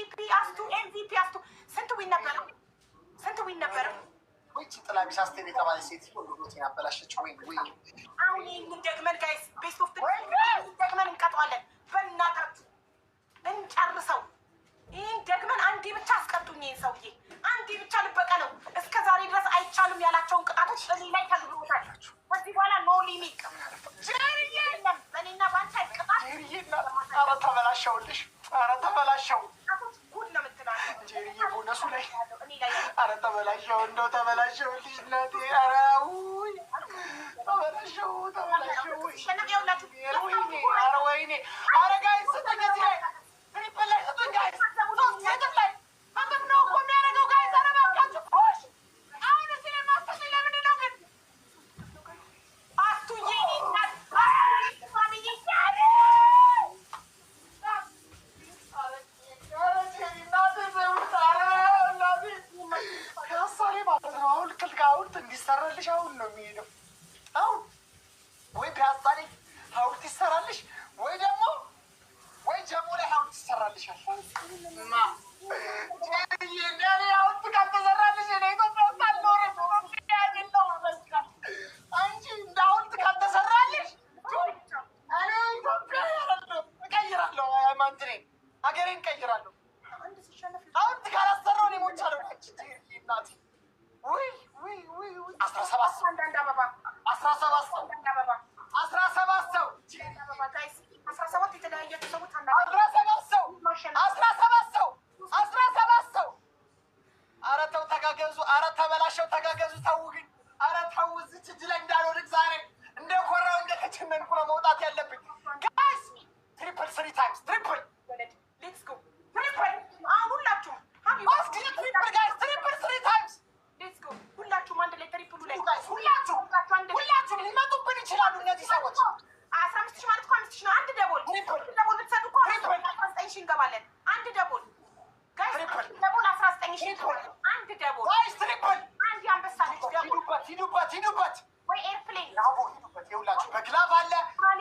ኤምቪፒ አስቱ ስንት ዊን ነበረ? ወይ ጥላቢስ አስቴር የተባለ ሴት ሁሉት ያበላሸች ወይ አሁን ይህንን ደግመን ጋይስ ቤስት ኦፍ ደግመን እንቀጠዋለን። በእናታችሁ እንጨርሰው። ይህን ደግመን አንዴ ብቻ አስቀጡኝ። ይህን ሰውዬ አንዴ ብቻ ልበቀ ነው። እስከ ዛሬ ድረስ አይቻሉም ያላቸውን ቅጣቶች እኔ ላይ ተግብሮታል። ከዚህ በኋላ ኖ ሊሚት ጀርዬ የለም በእኔና በአንተ ቅጣት። ኧረ ተበላሸውልሽ። ኧረ ተበላሸው ጉድ ነው የምትለው ጀርዬ ቦነሱ ላይ ኧረ ተበላሸው። እንደው ተበላሸውልሽ እናቴ። ኧረ ውይ ተበላሸው። ኧረ ወይኔ ኧረ ጋይስ ስጡኝ እዚህ ላይ ትሪፕል ላይ ስጡኝ ጋይስ። ሶስት ሴትም ላይ አንተም ነው እኮ የሚያደርገው ጋይስ። ኧረ እባካችሁ ሽ አሁን እዚህ ላይ ማስተኝ ለምንድን ነው ግን አስቱዬ እንዲሰራልሽ አሁን ነው የሚሄደው። አሁን ወይ ፒያሳ ላይ ሐውልት ይሰራልሽ ወይ ደግሞ ወይ ጀሞ ላይ ሐውልት ይሰራልሻል። ሐውልት ካልተሰራልሽ እኔ ኢትዮጵያ ውስጥ አልኖርም። አንቺ እንደ ሐውልት ካልተሰራልሽ እኔ ኢትዮጵያ አይደለም እቀይራለሁ። ሃይማኖቴን ሀገሬን እቀይራለሁ። ሐውልት ካላሰራው እኔ ሞቻለሁ። እናቴ ውይ 17 ሰው 17 ሰው 17 ሰው 17 የተለያየ ሰዎች 17 ሰው። ኧረ ተው ተጋገዙ። ኧረ ተበላሸው ተጋገዙ። ተው ግን ኧረ ተው። እዚች እጅ ላይ እንዳልወድቅ ዛሬ እንደ ኮራው እንደ ከችመንኩ ነው መውጣት ያለብኝ ጋይስ። ትሪፕል 3 ታይምስ ትሪፕል ሌትስ ጎ ትሪፕል ሁላችሁም ትሪፕል ጋይስ ትሪፕል 3 ታይምስ ሌትስ ጎ ሁላችሁም አንድ ላይ ትሪፕሉ ላይ ሁላችሁም ሊመጡብን ይችላሉ እነዚህ ሰዎች። 15 ማለት እኮ 5 ነው። አንድ ደቦል ብትሰጡ እኮ 19 ሺህ እንገባለን። አንድ ደቦል ጋይስ ደቦል 19 ሺህ አንድ ደቦል ጋይስ ትሪፕል አንድ አንበሳ ልጅ ደቦል ሂዱበት ወይ ኤርፕሌን ሂዱበት። ይኸውላችሁ በግላብ አለ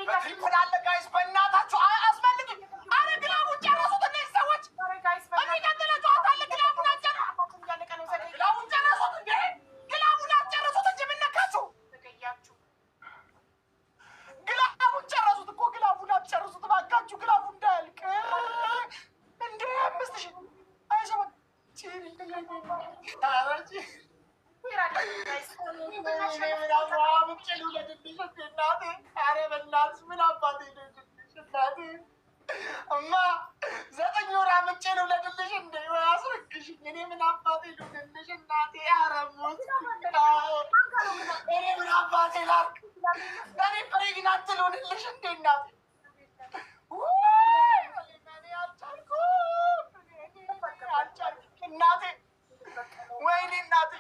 በትሪፕል አለ ጋይስ። በእናታችሁ አስመልጡኝ። ኧረ ግላቡን ጨረሱት እነዚህ ሰዎች። የሚቀጥለው ጨዋታ አለ። ግላቡን አጨረሱት እንዴ! ግላቡን አጨረሱት እንጂ ምን ነካችሁ? ግላቡን ጨረሱት እኮ ግላቡን አጨረሱት እባካችሁ። ግላቡ እንዳያልቅ እንደ 5000 አይሰማም እማ 9 ወር አምጬ ልውለድልሽ እንደ አስረግሽኝ። እኔ ምን አባቴ ልውለድልሽ እናቴ። ኧረ ሞት እኔ ምን አባቴ ላድርግ? እኔ ፕሬግናንት ልሆንልሽ እንደ እናቴ። እኔ አልቻልኩም እናቴ። ወይኔ እናቴ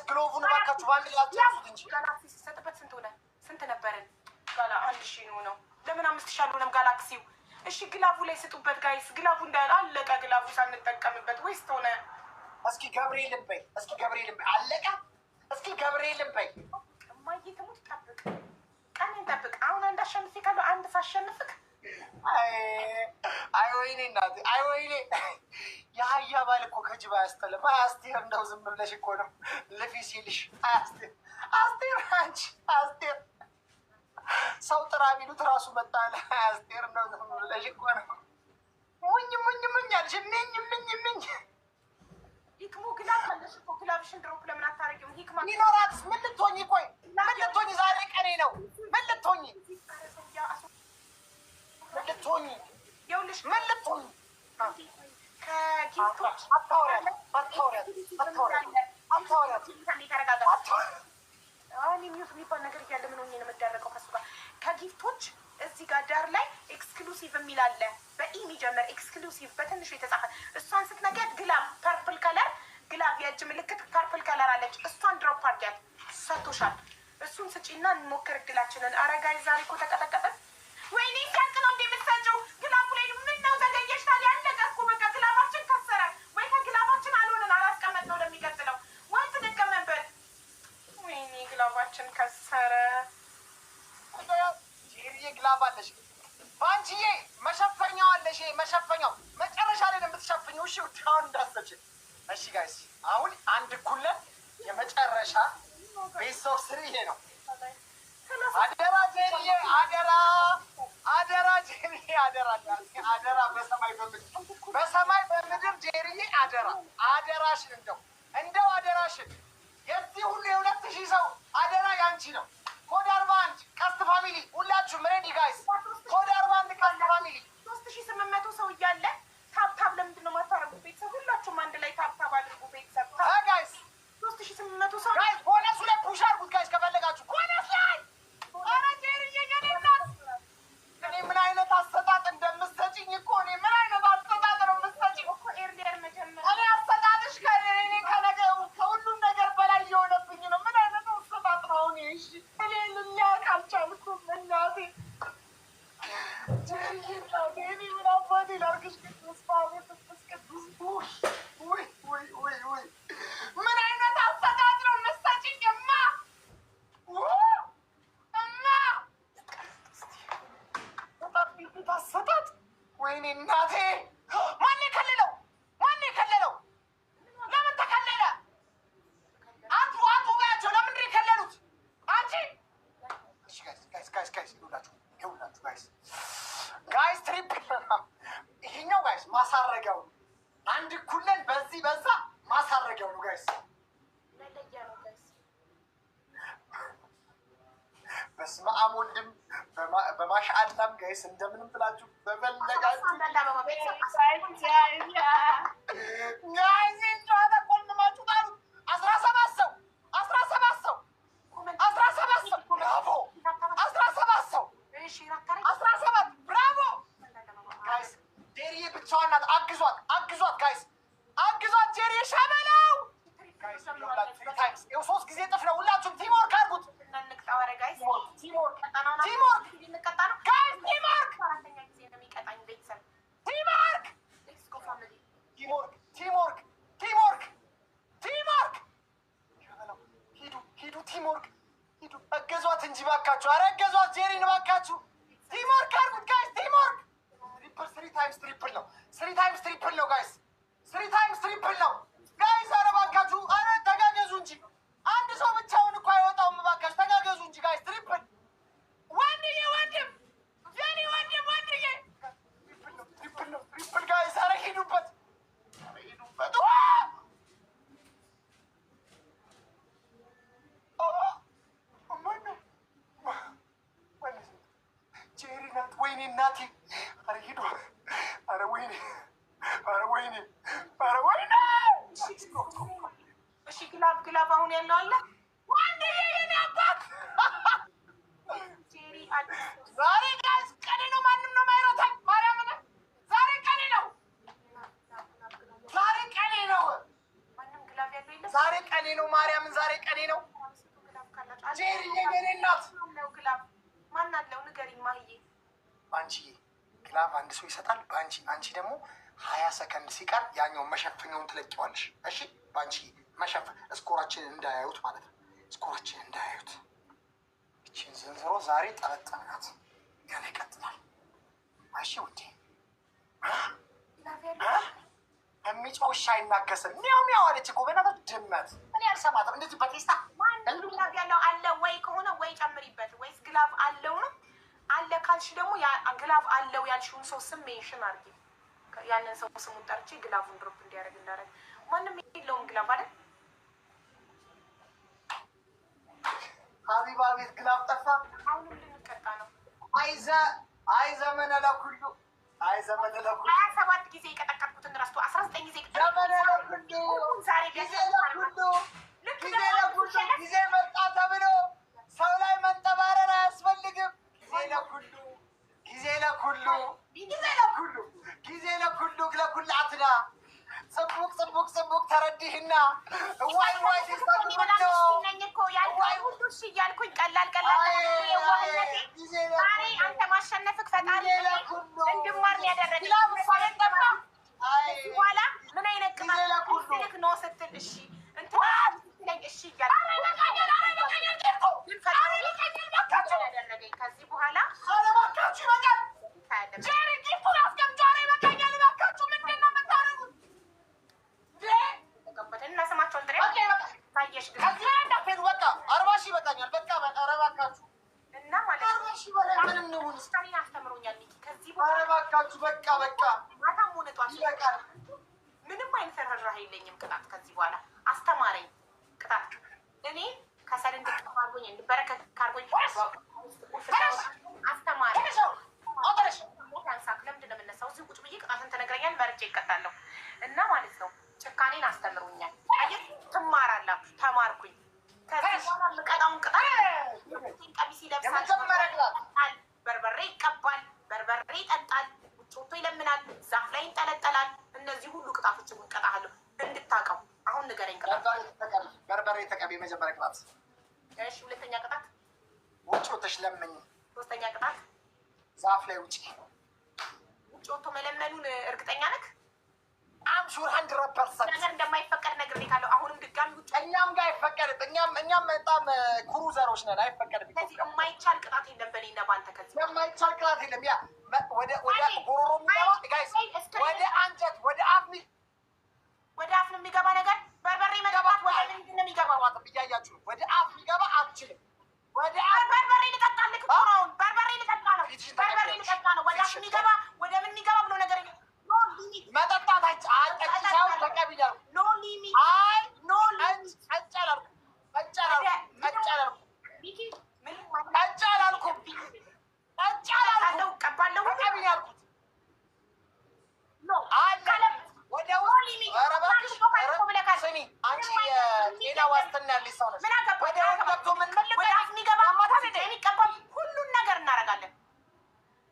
ግሎቡን እባካችሁ በአንድ ላይ አትያዙት እንጂ ጋላክሲ ሲሰጥበት ስንት ነበርን? 1000 ነው። ለምን 5000 አልሆነም ጋላክሲው? እሺ ግላቡ ላይ ስጡበት ጋይስ። ግላቡ እንዳለ አለቀ። ግላቡ ሳንጠቀምበት ወይስ ሆነ? እስኪ ገብርኤልን በይ። አለቀ። እስኪ ገብርኤልን በይ። እማዬ ትሙት ጠብቅ፣ ቀኔን ጠብቅ። አሁን አንድ አሸንፌ ካለው አንድ ሳሸንፍክ አይ ወይኔ እናቴ፣ አይ ወይኔ። የአህያ ባል እኮ ከጅብ አያስጠልም። አስቴር እንደው ዝም ብለሽ እኮ ነው ልፊ ሲልሽ። አስቴር አንቺ አስቴር ሰው ጥራ ቢሉት ራሱ መጣለ። አስቴር እንደው ዝም ብለሽ እኮ ነው ሙኝ አልሽ። ምኝ ሂክሙ ግላብ አለሽ እኮ ግላብሽን ድሮፕ ለምን አታረጊም? ሂክማ ሚኖራትስ ምን ልትሆኚ? ቆይ ምን ልትሆኚ? ዛሬ ቀኔ ነው። ምን ልትሆኚ? ይኸውልሽ ምን ልትሆኚ? ከጊፍቶች አታወሪያት። ሚውት የሚባል ነገር እያለ ምን ሆኜ ነው የምደረገው ከሱ ጋር? ከጊፍቶች እዚህ ጋር ዳር ላይ ኤክስክሉሲቭ የሚል አለ። በኢ የሚጀምር ኤክስክሉሲቭ በትንሹ የተጻፈ እሷን ስትነጊያት ግላብ ፐርፕል ከለር ግላብ የእጅ ምልክት ፐርፕል ከለር አለች። እሷን ድሮፕ አድርጊያት ሰጥቶሻል። እሱ እሱን ስጪና እንሞክር እድላችንን። ኧረ ጋይስ ዛሬ እኮ ተቀጠቀጠን። ወይኔ ሲያልቅ ነው እንደምትሰጪው ግላቡ ላይ ምን ነው ዘገየሽ? ታዲያ አለቀ እኮ በቃ ግላባችን ከሰረ ወይ ከግላባችን አልሆንን አላስቀመጥ ነው ለሚቀጥለው ወይ ትደቀመበት። ወይኔ ግላባችን ከሰረ። ጄሪዬ ግላብ አለሽ ባንቺዬ፣ መሸፈኛው አለሽ። መሸፈኛው መጨረሻ ላይ ነው የምትሸፍኝው። እሺ አሁን እንዳትሰጪኝ እሺ ጋይስ። አሁን አንድ ኩለን የመጨረሻ ቤት ኦፍ ስሪ ይሄ ነው። አደራ ጄሪዬ፣ አደራ አደራ ጄሪዬ፣ አደራ አደራ፣ በሰማይ በምድር ጄሪዬ፣ አደራ አደራሽን፣ እንደው አደራሽን። የዚህ ሁሉ የ2000 ሰው አደራ ያንቺ ነው። ኮድ 41 ቀስት ፋሚሊ ሁላችሁም ሬዲ ጋይስ። ኮድ 41 ቀስት ፋሚሊ 3800 ሰው እያለ ታብታብ ለምንድን ነው የማታረጉት? ቤተሰብ ሁላችሁም አንድ ላይ ታብታብ አድርጉ ቤተሰብ ጋይስ። 3800 ሰው ጋይስ ቦነሱ ላይ ፑሽ አድርጉት ጋይስ ከፈለጋችሁ ቦነስ ላይ። ኧረ ጄሪዬ የኔ እናት፣ እኔ ምን አይነት አሰጣጥ እንደምትሰጪኝ እኮ እኔ ምን አይነት አሰጣጥ ነው የምትሰጪኝ እኮ ኤርሊየር መጀመሪያ። እኔ አሰጣጥሽ ከእኔ ከነገሩ ከሁሉም ነገር በላይ እየሆነብኝ ነው። ምን አይነት አሰጣጥ ነው? እሺ እኔ ልናቅ አልቻልኩም እናቴ። ጄሪዬ እናቴ እኔ ምን አባቴ ላድርግሽ? ቅዱስ ፋሚሊ ቅዱስ ውይ ውይ ውይ ውይ ምን አይነት አሰጣጥ ነው የምትሰጪኝ እማ? አሰጣጥ ወይኔ እናቴ። ማን የከለለው? ማን የከለለው? ለምን ተከለለ? አቱ በያቸው። ለምንድን ነው የከለሉት? አንቺ ጋይስ ትሪፕል ይሄኛው ጋይስ ማሳረጊያው ነው። አንድ ኩለን በዚህ በዛ ማሳረጊያው ነው ጋይስ። በስመ አብ ወልድም በማሻአላም ጋይስ እንደምንም ብላችሁ በፈለጋችሁ ጋይስ ጨዋታ ቆልማችሁ ጣሉት። 17 ሰው 17 ሰው 17 ሰው ብራቮ 17 ሰው 17 ብራቮ ጋይስ። ጄሪዬ ብቻዋን ናት። አግዟት ጋይስ አግዟት። ጄሪዬ ሸበለው ጋይስ። ይኸው 3 ጊዜ ጥፍ ነው። ሁላችሁም ቲምወርክ አድርጉት። ሂዱ እገዟት እንጂ ባካችሁ። ኧረ እገዟት ጄሪን ባካችሁ። ቲምወርክ አድርጉት ጋይስ። ቲምወርክ ትሪፕል ነው። 3 ታይምስ ትሪፕል ነው ጋይስ። 3 ታይምስ ትሪፕል ነው ጋይስ። ኧረ ባካችሁ፣ ኧረ ተጋገዙ እንጂ አንድ ሰው ብቻውን እኮ አይወጣውም። እባካችሁ ተጋገዙ እንጂ ጋይስ። ትሪፕል ወንድዬ፣ ወንድም የኔ ወንድም ወንድዬ፣ ትሪፕል ነው ትሪፕል ጋይስ። ኧረ ሂዱበት፣ ሂዱበት። ጄሪ ናት። ወይኔ እናቴ። ኧረ ሂዱ። ኧረ ወይኔ፣ ኧረ ወይኔ፣ ኧረ ወይኔ። እሺ ግላብ አሁን ያለው አለ ወንድዬ፣ የኔ አባት። ጄሪ ዛሬ ጋይስ ቀኔ ነው። ማንም ነው ማይረታኝ። ማርያምን ዛሬ ቀኔ ነው። ዛሬ ቀኔ ነው። ማንም ግላብ ያለው የለም። ዛሬ ቀኔ ነው። ማርያምን ዛሬ ቀኔ ነው። ጄሪዬ የኔ እናት። ግላብ ማን አለው ንገሪኝ ማህዬ። ባንቺዬ ግላብ አንድ ሰው ይሰጣል። አንቺ ደግሞ 20 ሰከንድ ሲቀር ያኛውን መሸፈኛውን ትለቂዋለሽ። እሺ ባንቺዬ መሸፈን ስኮራችንን እንዳያዩት ማለት ነው። ስኮራችንን እንዳያዩት። ይቺን ዝንዝሮ ዛሬ ጠበጠብናት። ገና ይቀጥላል። እሺ ውዴ። የሚጮህ ውሻ አይናከስም። ሚያው ሚያው አለች እኮ በእናትህ ድመት። እኔ አልሰማትም። እንደዚህ በቴስታ ግላብ ያለው አለ ወይ ከሆነ ወይ ጨምሪበት፣ ወይስ ግላብ አለው ነው አለ ካልሽ ደግሞ ግላብ አለው ያልሽውን ሰው ስም ሜንሽን አድርጊ። ያንን ሰው ስሙን ጠርቼ ግላቡን ድሮፕ እንዲያደርግ እንዳደረግ። ማንም የለውም ግላብ አይደል? ሀቢባ ቤት ግላብ ጠፋ። አሁንም ልንቀጣ ነው። አይ ዘመነ ለኩሉ፣ አይ ዘመነ ለኩሉ። 27 ጊዜ የቀጠቀጥኩትን ረስቶ 19 ጊዜ ዘመነ ለኩሉ፣ ዛሬ ጊዜ ለኩሉ፣ ጊዜ ለኩሉ። ጊዜ መጣ ተብሎ ሰው ላይ መንጠባረር አያስፈልግም። ጊዜ ለኩሉ፣ ጊዜ ለኩሉ፣ ጊዜ ለኩሉ፣ ጊዜ ለኩሉ። ለኩላትና ጽቡቅ ተረዲህና ዋይ ሲስተግብሎ ዋይ እያልኩኝ ቀላል የዋህነቴ ዛሬ አንተ ማሸነፍክ ፈጣሪ እንድማር ነው ያደረገኝ። በኋላ ምን አይነት ቅጣት ነው ስትል እሺ እንትን ስትለኝ እሺ እያልኩኝ ያደረገኝ ከዚህ በኋላ እና ስማቸውን ጥሬ ታየሽ እና ማለት አስተምሮኛል። ከዚህ ማታም ሆነ ጠዋት ምንም አይነት ርህራሄ የለኝም። ቅጣት ከዚህ በኋላ አስተማረኝ። ቅጣት እኔ ከሰል እንድጠፋ አድርጎኝ እንድበረከት ካርጎኝ አስተማረኝ። ለምንድን ነው የምነሳው? እዚህ ቁጭ ብዬ ቅጣትን ትነግረኛል፣ መርጬ ይቀጣለሁ። እና ማለት ነው ጭካኔን አስተምሮኛል። ትማራላችሁ፣ ተማርኩኝ። ከዚህ በኋላ የምቀጣውን ቅጣት ቀሚስ ይለብሳል፣ በርበሬ ይቀባል፣ በርበሬ ይጠጣል፣ ውጭ ወጥቶ ይለምናል፣ ዛፍ ላይ ይንጠለጠላል። እነዚህ ሁሉ ቅጣቶች እቀጣለሁ እንድታውቀው። አሁን ንገረኝ። ቅጣት በርበሬ ተቀቢ፣ የመጀመሪያ ቅጣት። እሺ፣ ሁለተኛ ቅጣት ውጭ ወጥተሽ ለምኝ። ሶስተኛ ቅጣት ዛፍ ላይ ውጭ። ውጭ ወጥቶ መለመኑን እርግጠኛ ነህ? አምሹር 100% ነገር እንደማይፈቀድ ነግሬሃለሁ። አሁንም ድጋሚ ውጭ እኛም ጋር አይፈቀድም። እኛም በጣም ክሩዘሮች ነን፣ አይፈቀድም። ከዚህ የማይቻል ቅጣት የለም በእኔና በአንተ። ከዚህ የማይቻል ቅጣት የለም። ያ ወደ ጎሮሮ የሚገባ ጋይስ፣ ወደ አንጀት ወደ አፍ ነው የሚገባ ነገር በርበሬ መገባት ወደ ምንድን ነው የሚገባው? እያያችሁ ወደ አፍ የሚገባ አትችልም። ወደ አፍ በርበሬ ልጠጣልህ እኮ ነው። በርበሬ ልጠጣ ነው። በርበሬ ልጠጣ ነው። ወደ አፍ የሚገባ ወደ ምን የሚገባ ብሎ ነገር መጠጣት አይቻልም። ተቀብያለሁ። ኖ ሊሚት አይ ኖ ሊሚት አጫላልኩ ቀባለሁ ተቀብያልኩት ስሚ አንቺ የጤና ዋስትና ያለሽ ሰው ነሽ። ሁሉን ነገር እናደርጋለን።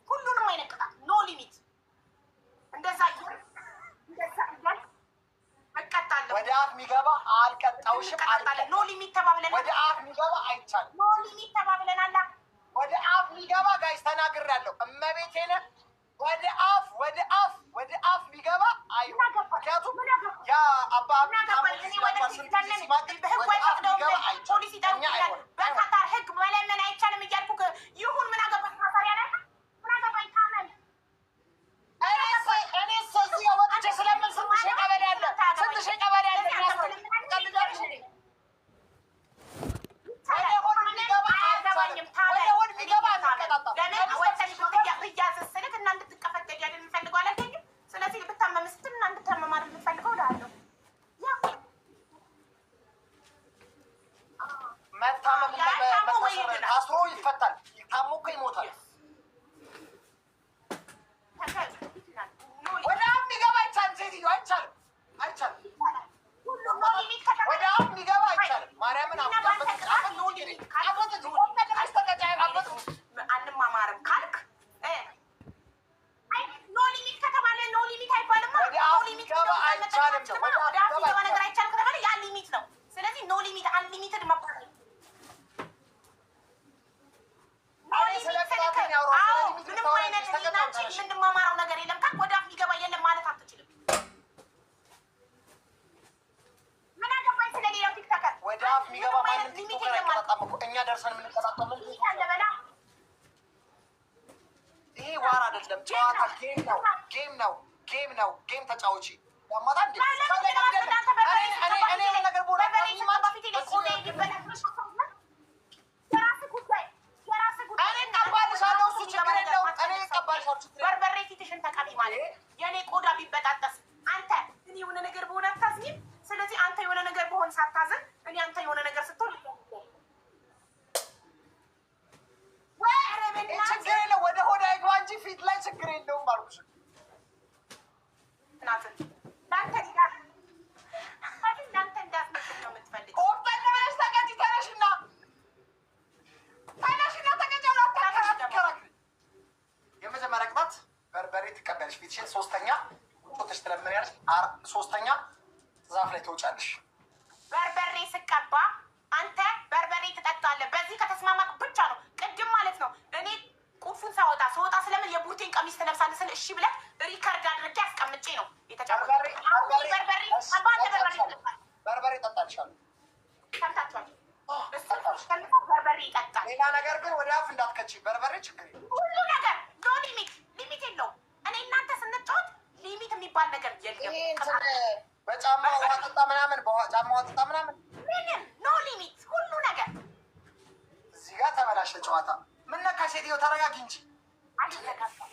ሁሉንም አይነት ቅጣት ኖ ሊሚት እንደዛ እቀጣለሁ። ወደ አፍ የሚገባ አልቀጣውሽም። ኖ ሊሚት ተባብለናል። ወደ አፍ የሚገባ አይቻልም። ኖ ሊሚት ተባብለናል። ወደ አፍ የሚገባ ጋይስ ተናግሬያለሁ። እመቤቴን ወደ አፍ የሚገባ አይ ምክንያቱም ያ አባ በካታር ህግ መለመን አይቻልም እያልኩ ይሁን ምን አገባኝ? ማሳሪያ ላይ ምን አገባኝ? ታመን እኔ እዚህ ወጥቼ ስለምን ስንት ሺህ ቀበሌ አለ አስሮ ይፈታል። ታሞ እኮ ይሞታል። ወደ አፍ የሚገባ አይቻልም። ሴትዮ አይቻልም። ወደ አፍ የሚገባ አይቻልም። ማርያምን አንማማርም ካልክ ኖ ሊሚት ከተባለ ኖ ሊሚት አይባልም። ወደ አፍ የሚገባ አይቻልም። ወደ አፍ የሚገባ ነገር አይቻልም ከተባለ ያ ሊሚት ነው። ስለዚህ ኖ ሊሚት አንሊሚትድ መባል ምንም አይነት ሊናችን የምንማማረው ነገር የለም። ካልክ ወደ አፍ የሚገባ የለም ማለት አትችልም። ምን አገባኝ ስለሌላው ቲክቶከር። ወደ አፍ የሚገባ ማንም ቲክቶከር አይቀጣጣም እኮ እኛ ደርሰን የምንቀጣጣው ምን ያለበላ ይሄ ዋር አይደለም፣ ጨዋታ ጌም ነው። ጌም ተጫውቺ ያማታ እንዴ እኔ ነገር ቦራ በርበሬ ፊትሽን ተቀቢ ማለት የኔ ቆዳ ቢበጣጠስ አንተ እኔ የሆነ ነገር በሆነ አታዝኝም። ስለዚህ አንተ የሆነ ነገር በሆን ሳታዝን እኔ አንተ የሆነ ነገር ስትሆን ችግር የለው ወደ ሆዳ ይግባ እንጂ ፊት ላይ ችግር የለውም አልኩሽ። ለአንተ እንዳትመስል ነው የምትፈልግ። የመጀመሪያ ቅጣት በርበሬ ትቀበልሽ ፊትሽን። ሶስተኛ ቁጥሽ ትለምኛለሽ። ሶስተኛ ዛፍ ላይ ትወጫለሽ። በርበሬ ስቀባ አንተ በርበሬ ትጠጣለህ። በዚህ እሺ ብለህ ሪከርድ አድርጌ አስቀምጬ ነው የተጫወተው። በርበሬ ጠጣልሻለሁ። ሰምታችኋል። እሱ ተሸንፈው በርበሬ ይጠጣል። ሌላ ነገር ግን ወደ አፍ እንዳትከቺ። በርበሬ ችግር የለም። ሁሉ ነገር ኖ ሊሚት፣ ሊሚት የለውም። እኔ እናንተ ስንጫወት ሊሚት የሚባል ነገር የለም። በጫማ ውሃ ጠጣ ምናምን፣ ጫማ ውሃ ጠጣ ምናምን፣ ምንም ኖ ሊሚት፣ ሁሉ ነገር። እዚህ ጋር ተበላሸ ጨዋታ። ምን ነካ ሴትዮ? ተረጋጊ እንጂ።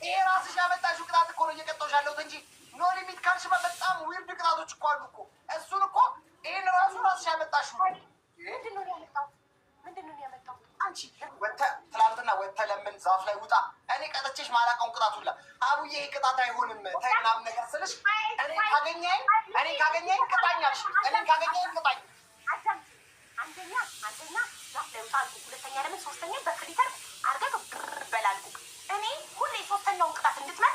ይሄ ራስሽ ያመጣሽው ቅጣት እኮ ነው እየቀጣሁሽ ያለሁት እንጂ ኖ ሊሚት ካልሽ በጣም ዊርድ ቅጣቶች እኮ አሉ እኮ። እሱን እኮ ይሄን ራስሽ ያመጣሽው ምንድን ነው ያመጣው? ምንድን ነው ያመጣው? አንቺ ትላንትና ወጥተህ ለምን ዛፍ ላይ ውጣ፣ እኔ ቀጥቼሽ ማላውቀውን ቅጣት ሁላ አቡዬ ይሄ ቅጣት አይሆንም ተይ ምናምን ነገር ስልሽ እኔ ካገኘኝ ቅጣኛልሽ። እኔን ካገኘኝ ቅጣኝ። አንደኛ ዛፍ ላይ ውጣ አልኩህ። ሁለተኛ ለምን ሶስተኛ በክሊተር አድርገህ በል አልኩህ። እኔ ሁሌ ሶስተኛውን ቅጣት እንድትመር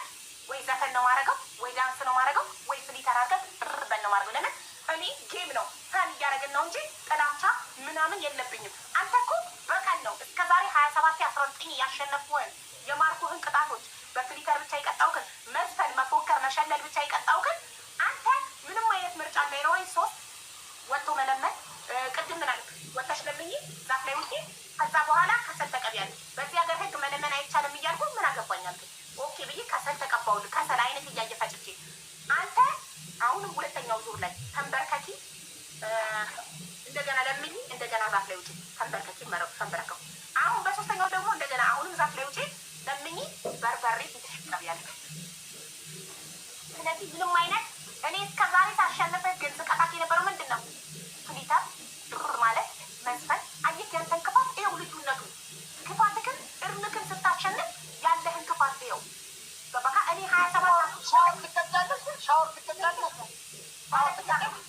ወይ ዘፈን ነው ማድረገው፣ ወይ ዳንስ ነው ማድረገው፣ ወይ ፍሊተር አድርገህ በል ነው ማድረገው። ለምን እኔ ጌም ነው ታን እያደረግን ነው እንጂ ጥላቻ ምናምን የለብኝም። አንተ እኮ በቀን ነው እስከ ዛሬ 27-19 ያሸነፍኩህን የማርኩህን ቅጣቶች በፍሊተር ብቻ የቀጣውክን መዝፈን፣ መፎከር፣ መሸለል ብቻ የቀጣውክን አንተ ምንም አይነት ምርጫ እንዳይኖረኝ 3 ወጥቶ መለመን ቅድም ምን አልክ? ወጥተሽ ለምኝ ዛፍ ላይ ውጪ፣ ከዛ በኋላ ከሰል ተቀቢያለሽ። በዚህ ሀገር ህግ መለመን አይቻልም እያልኩ ምን አገባኛል? ኦኬ ብዬ ከሰል ተቀባውልህ። ከሰል አይነት እያየ ፈጭቼ አንተ አሁንም ሁለተኛው ዙር ላይ ተንበርከኪ፣ እንደገና ለምኝ፣ እንደገና ዛፍ ላይ ውጪ፣ ተንበርከኪ፣ ተንበረከው። አሁን በሶስተኛው ደግሞ እንደገና አሁንም ዛፍ ላይ ውጪ፣ ለምኝ፣ በርበሬ ትቀቢያለሽ። ስለዚህ ምንም አይነት እኔ እስከ ዛሬ ሳሸንፈህ ግን ስቀጣት የነበረው ምንድን ነው? ፍሊተር ማለት መዝፈን። አየህ ያንተን ክፋት ይኸው፣ ልዩነቱ ክፋትህን እርምክን ስታሸንፍ ያለህን ክፋት ይኸው። በቃ እኔ 27 ሻወር ትቀዳለሽ።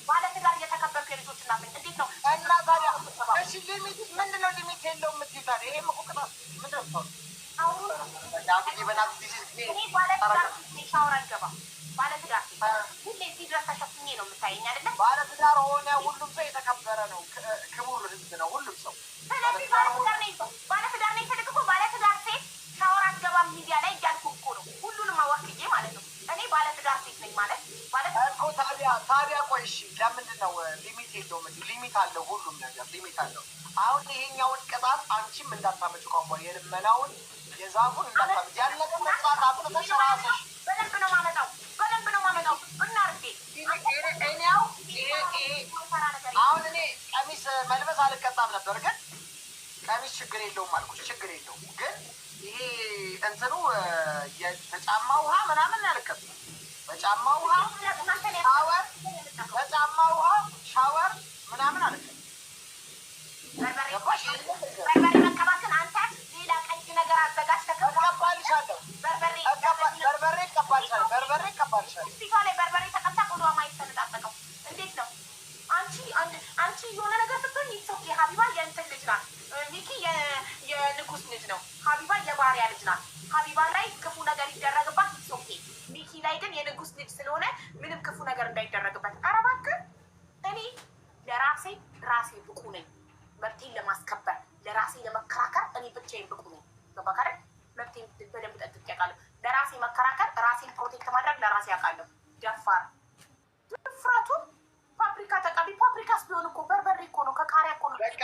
ባለትዳር እየተከበርኩ የልጆች እናት ነኝ። እንዴት ነው እና ታዲያ? እሺ ሊሚት ምንድን ነው? ሊሚት የለውም የምትይው ታዲያ? ይሄም እኮ ቅጣት ምንድን ነው? አሁን እኔ ባለትዳር ሻወር አልገባም። ባለትዳር ሁሌ እዚህ ድረስ ተሸፍኜ ነው የምታየኝ አይደለም? ባለትዳር ሆነ ሁሉም ሰው የተከበረ ነው፣ ክቡር ህዝብ ነው ሁሉም ሰው። ስለዚህ ባለትዳር ነኝ ስልክ እኮ ባለትዳር ሴት ሻወር አትገባም ሚዲያ ላይ እያልኩ እኮ ነው፣ ሁሉንም አወክዬ ማለት ነው። እኔ ባለትዳር ሴት ነኝ ማለት እኮ። ታዲያ ቆይ እሺ፣ ለምንድን ነው ሊሚት የለውም? ሊሚት አለው፣ ሁሉም ነገር ሊሚት አለው። አሁን ይሄኛውን ቅጣት አንቺም እንዳታመጪው ከሆነ የልመናውን የዛፉን እንዳታመጪ ያለቀ መቅጣት አጥተሽ ራስሽ በደንብ ነው ማመጣው እናርጌ እኔው አሁን እኔ ቀሚስ መልበስ አልቀጣም ነበር፣ ግን ቀሚስ ችግር የለውም አልኩሽ። ችግር የለውም ግን ይሄ እንትኑ በጫማ ውሃ ምናምን ያልቀጣም። በጫማ ውሃ ሻወር ምናምን አልቀጣም። በርበሬ መቀባትን አንተ ሌላ ቀይ ነገር አዘጋጅ እቀባልሻለሁ። በርበሬ እቀባልሻለሁ። ፊቷ ላይ በርበሬ ተቀብታ ቆዳዋ ማይሰነጣጠቀው እንዴት ነው? አንቺ የሆነ ነገር ስትሆኝ ኦኬ። ሀቢባ የእንትን ልጅ ናት፣ ሚኪ የንጉስ ልጅ ነው፣ ሀቢባ የባሪያ ልጅ ናት። ሀቢባ ላይ ክፉ ነገር ይደረግባት ኦኬ። ሚኪ ላይ ግን የንጉስ ልጅ ስለሆነ ምንም ክፉ ነገር እንዳይደረግበት። ኧረ እባክህ እኔ ለራሴ ብቁ ነኝ፣ መብቴን ለማስከበር ለራሴ ለመከራከር እኔ ብቻዬን ብቁ ነኝ። ገባህ አይደል? መብቴን በደንብ ጠንቅቄ አውቃለሁ። ለራሴ መከራከር፣ ራሴን ፕሮቴክት ማድረግ ለራሴ አውቃለሁ። ደፋር ድፍረቱ ፓፕሪካ ተቀቢ። ፓፕሪካስ ቢሆን እኮ በርበሬ እኮ ነው፣ ከቃሪያ እኮ ነው። በቃ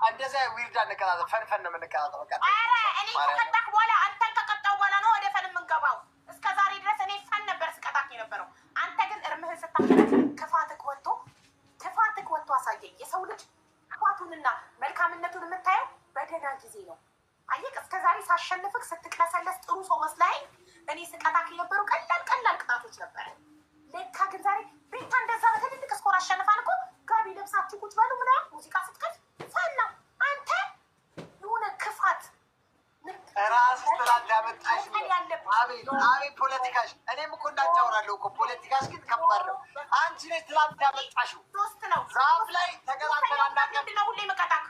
እንደዛ ዊርዳ እንቀጣጠል፣ ፈን ነው የምንቀጣጠው። በቃ ኧረ እኔ ከቀጣህ በኋላ አንተን ከቀጣሁ በኋላ ነው ወደ ፈን የምንገባው። እስከ ዛሬ ድረስ እኔ ፈን ነበር ስቀጣህ የነበረው። አንተ ግን እርምህን ስታሸነፍ ክፋትህ ወጥቶ አሳየኝ። የሰው ልጅ ክፋቱንና መልካምነቱን የምታየው በደህና ጊዜ ነው። አየህ እስከ ዛሬ ሳሸንፍህ ስትቅለሰለስ ጥሩ ሰው መስለኸኝ እኔ ስቀጣህ የነበረው ቀላል ቅጣቶች ነበረ። ለካ ግን ዛሬ ቤታ እንደዛ በትልልቅ ስኮር አሸንፋን እኮ ጋቢ ለብሳችሁ ቁጭ በሉ ምናምን ሙዚቃ ስትከፍት ፈን ነው። አንተ የሆነ ክፋት ራስሽ ትላለህ ያመጣሽ። አቤት ፖለቲካሽ። እኔም እኮ እንዳጫወራለሁ እኮ ፖለቲካሽ ግን ከባድ ነው። አንቺ ነሽ ትላንት ያመጣሽው። ሶስት ነው ዛፍ ላይ ተገላገላ ምንድን ነው ሁሌ መቀጣት?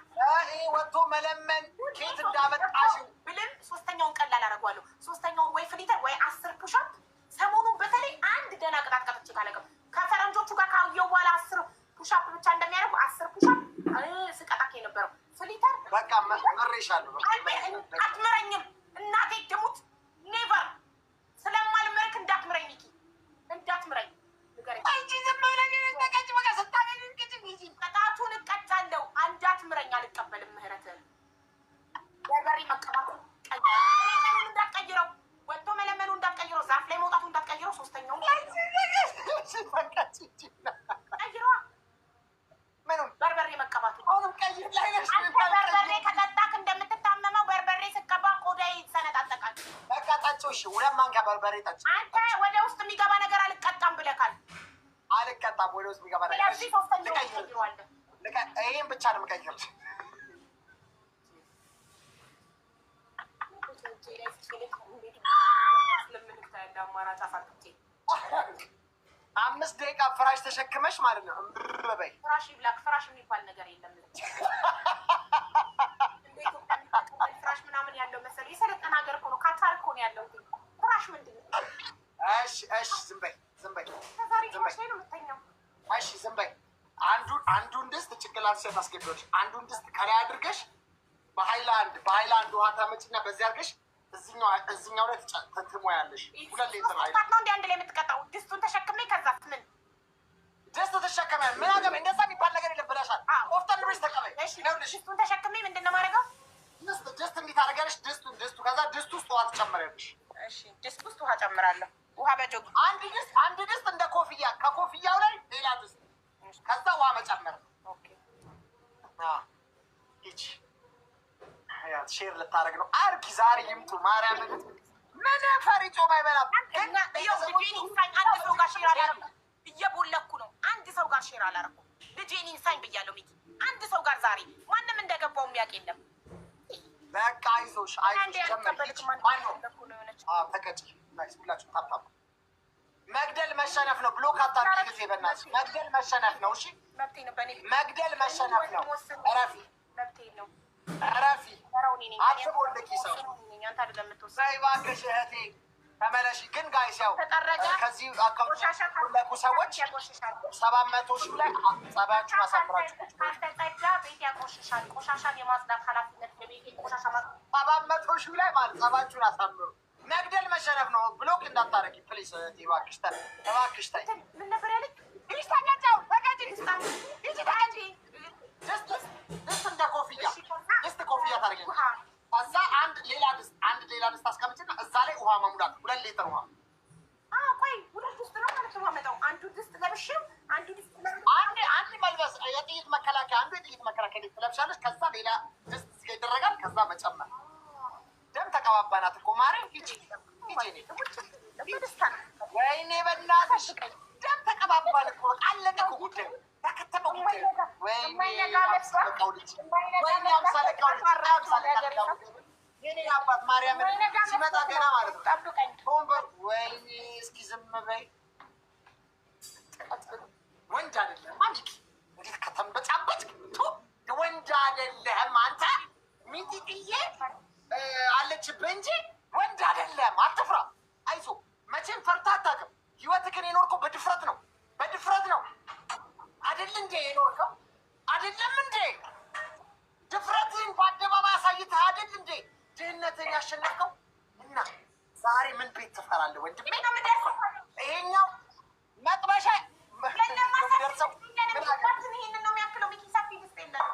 ይሄ ወጥቶ መለመን ኬት እንዳመጣሽው ብልም ሶስተኛውን ቀላል አደርገዋለሁ። ሶስተኛውን ወይ ፍሊተር ወይ 10 ፑሻፕ። ሰሞኑን በተለይ አንድ ደህና ቅጣት ቀጥቼ ካለቀም ከፈረንጆቹ ጋር ካየሁ በኋላ 10 ፑሻፕ ብቻ እንደሚያደርጉ 10 ፑሻፕ ስቀጣክ የነበረው ፍሊተር። በቃ መሬሻለሁ። አትመረኝም እናቴ ደሙት ኔቨር ስለማልመርክ አትቀጣኝ፣ አልቀበልም ምህረትህን። በርበሬ መቀባቱ እንዳትቀይረው፣ ወጥቶ መለመኑ እንዳትቀይረው፣ ዛፍ ላይ መውጣቱ እንዳትቀይረው። ሶስተኛው ቀይረዋ በርበሬ መቀባቱ። በርበሬ ከጠጣክ እንደምትታመመው በርበሬ ስቀባ ቆዳ ይሰነጣጠቃል። በቃጣቸው። እሺ ሁለት ማንኪያ በርበሬ ጠጭ። አንተ ወደ ውስጥ የሚገባ ነገር አልቀጣም ብለካል። አልቀጣም ወደ ውስጥ የሚገባ ነገር። ይህን ብቻ ነው የምቀይር። አማራጭ አሳጥቼ 5 ደቂቃ ፍራሽ ተሸክመሽ ማለት ነው። በይ ፍራሽ ይብላክ። ፍራሽ የሚባል ነገር የለም። ፍራሽ ምናምን ያለው መሰለኝ። የሰለጠነ ሀገር እኮ ነው። ካታር እኮ ነው ያለው። ፍራሽ ምንድን ነው? እሺ እሺ፣ ዝም በይ ዝም በይ። ከዛሬ ፍራሽ ላይ ነው የምተኛው። እሺ ዝም በይ። አንዱን ድስት ጭንቅላት ሴት አስገቢዎች። አንዱን ድስት ከላይ አድርገሽ በሃይላንድ ውሃ ታመጭና በዚህ አድርገሽ እዚኛው ላይ ትሞያለሽ። 2 ሊትር ነው እንደ አንድ ላይ የምትቀጣው። ድስቱን ተሸክሜ ከዛ ምን ድስቱ ተሸከመ? ምን አገባ? እንደዛ የሚባል ነገር የለም ብለሻል። ቆፍጠን ብለሽ ተቀበይ። ድስቱን ተሸክሜ ምንድን ነው የማደርገው? ድስት እንዴት አደረገሽ? ድስቱ ከዛ ድስት ውስጥ ውሃ ትጨምሪያለሽ። እሺ ድስት ውስጥ ውሃ ጨምራለሁ። ውሃ በጆግ አንድ ድስት እንደ ኮፍያ፣ ከኮፍያው ላይ ሌላ ድስት፣ ከዛ ውሃ መጨመር። ኦኬ ይቺ ሼር ልታደርግ ነው። አርጊ ዛሬ ይምጡ። ማርያም ምን ፈሪ ጮማ አይበላም። አንድ ሰው ጋር ሼር አላደረኩም። እየቦለኩ ነው። አንድ ሰው ጋር ሼር አላደረኩም። ልጄን ኢንሳኝ ብያለሁ። ሚኪ አንድ ሰው ጋር ዛሬ ማንም እንደገባው የሚያውቅ የለም። በቃ አይዞሽ ተቀጭ። ሁላችሁ ታብታብ። መግደል መሸነፍ ነው። ብሎክ አታርጊ ጊዜ በእናትሽ። መግደል መሸነፍ ነው። እሺ መግደል መሸነፍ ነው። እረፊ እረፊ። አትቦልቂ ሰው። በይ እባክሽ እህቴ ተመለሺ። ግን ጋይስ ያው ከዚህ አካውንት ለቁ ሰዎች 700 ሺህ ላይ ጸባያችሁን አሳምራችሁ ካልተጸዳ ቤት ያቆሽሻል። ቆሻሻን የማጽዳት ኃላፊነት ለቤት ቆሻሻ 700 ሺህ ላይ ማለት ጸባያችሁን አሳምሩ። መግደል መሸነፍ ነው። ብሎክ እንዳታረጊ ፕሊስ እህቴ እባክሽ እባክሽ ታይ። ምን ነበር ያለኝ? ድስት እንደ ኮፍያ ድስት ኮፍያ ታደርጊ። ከዛ አንድ ሌላ ድስት አስቀምጭና እዛ ላይ ውሃ መሙላት 2 ሊትር ውሃ። ቆይ 2 ድስት ነው ማለት ነው የማመጣው። አንዱ ድስት ለብሽም አንዱ ድስት አንድ መልበስ የጥይት መከላከያ አንዱ የጥይት መከላከያ ትለብሻለሽ። ከዛ ሌላ ድስት ይደረጋል። ከዛ መጨመር። ደም ተቀባባናት እኮ ማርያም። ወይኔ በእናትሽ ደም ተቀባባን እኮ አለቀ እኮ ጉዳዩ። ተከተመ ጉዳዩ። ወይኔ አምሳለቃው ልጅ የኔ አባት ማርያምን ሲመጣ ገና ማለት ነው ወንበር። ወይኔ እስኪ ዝም በይ። ወንድ አይደለም አንቺ። እንዴት ከተንበጫበጭ ወንድ አይደለም አንተ። ሚጢጥዬ አለችብህ እንጂ ወንድ አይደለም። አትፍራ። አይዞህ መቼም ፈርታ አታውቅም። ህይወትህን የኖርከው በድፍረት ነው። በድፍረት ነው አይደል እንዴ የኖርከው? አይደለም እንዴ? ድፍረትህን በአደባባይ አሳይተህ አይደል እንዴ ድህነትህን ያሸነፍከው? እና ዛሬ ምን ቤት ትፈራለህ ወንድሜ? ይሄኛው መጥበሻ ደርሰው ይሄንን ነው የሚያክለው። ሚኪ ሰፊ ድስት የለም።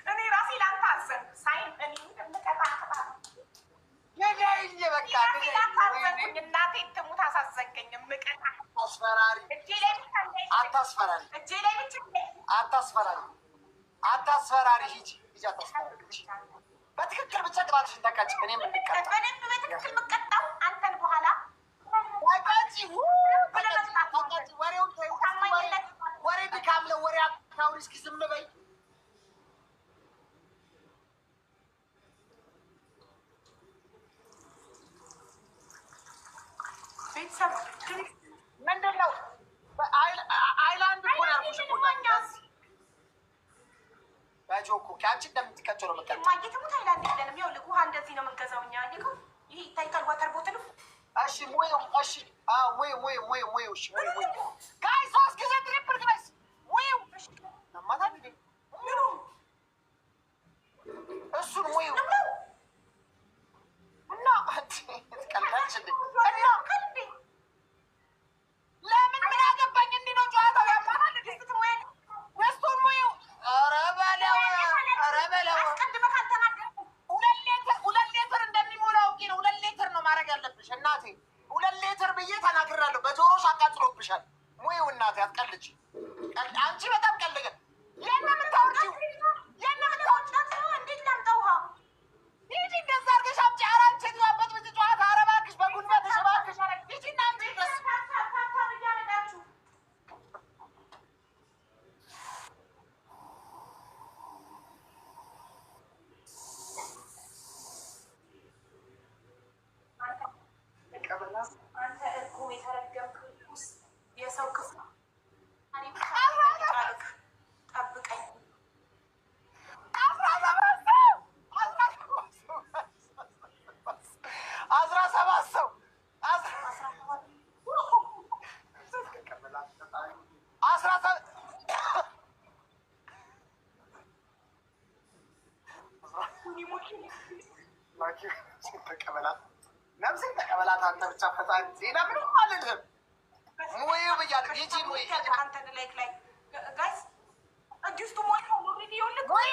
እኔ ራሴ ላንተ አዘንኩ። ሳይን እናቴ ትሙት አሳዘንከኝ። የምቀጣ አታስፈራሪ አታስፈራሪ አታስፈራሪ። ሂጂ አታስፈራሪ። በትክክል ብቻ ቅጣትሽን ተቀጭ። እኔም እንድቀጣ በደንብ በትክክል የምቀጣው አንተን በኋላ ወሬ ድካም ነው። ወሬ አታውሪ። እስኪ ዝም በይ። ቤተሰብ ምንድን ነው? አይላንድ እኮ ነው ያልኩሽ እኮ በጆኮ ከአንቺ እንደምትቀጨው ነው የምትቀጨው። ማየት ሙት አይላንድ የለንም። ይኸውልህ ውሃ እንደዚህ ነው የምንገዛው እኛ። ይኸው ይሄ ይታይካል። ዋተር ቦትሉ እሺ ሙይ እሺ ሙይ እሺ ሙይ ጋይ 3 ጊዜ ትሪፕል ጋይስ ሙይ ማታ እንዴ ተቀበላት ነፍሴን ተቀበላት። አንተ ብቻ ፈጣሪ ዜና ምንም አልልህም። ወይ ብያለሁ ይቺን ወይ አንተን ላይክ ጋይስ አዲስቱ ሞይ ኦልሬዲ ይወልክ ወይ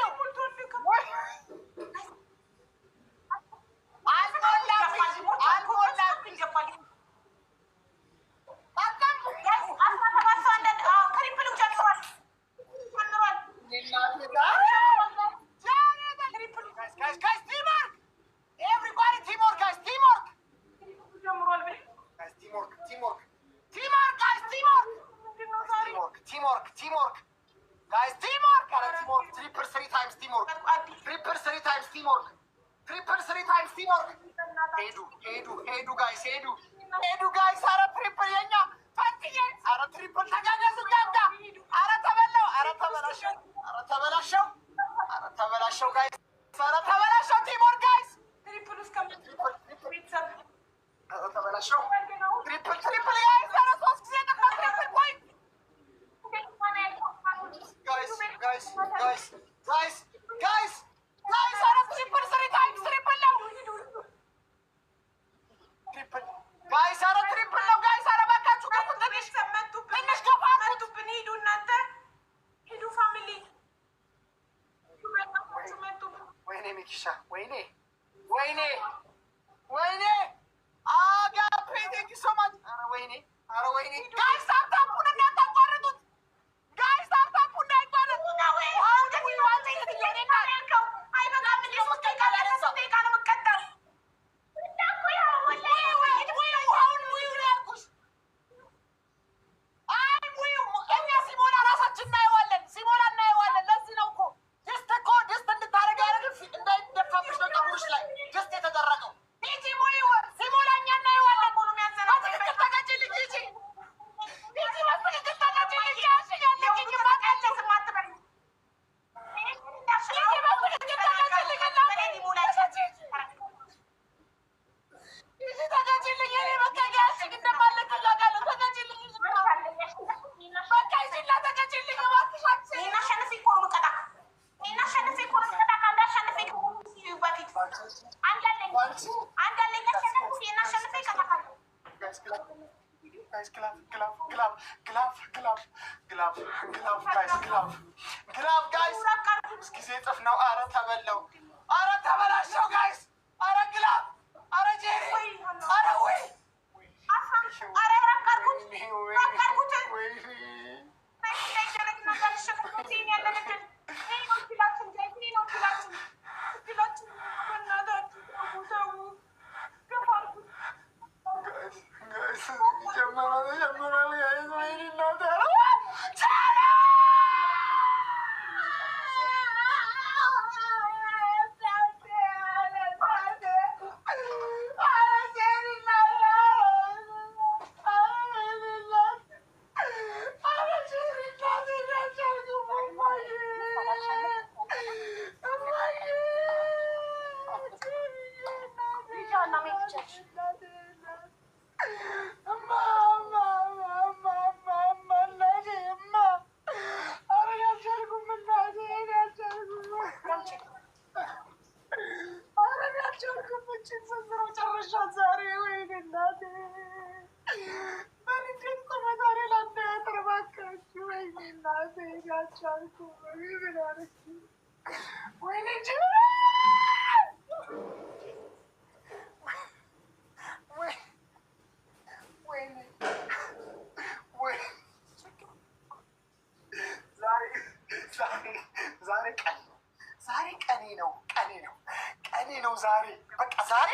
ዛሬ በቃ ዛሬ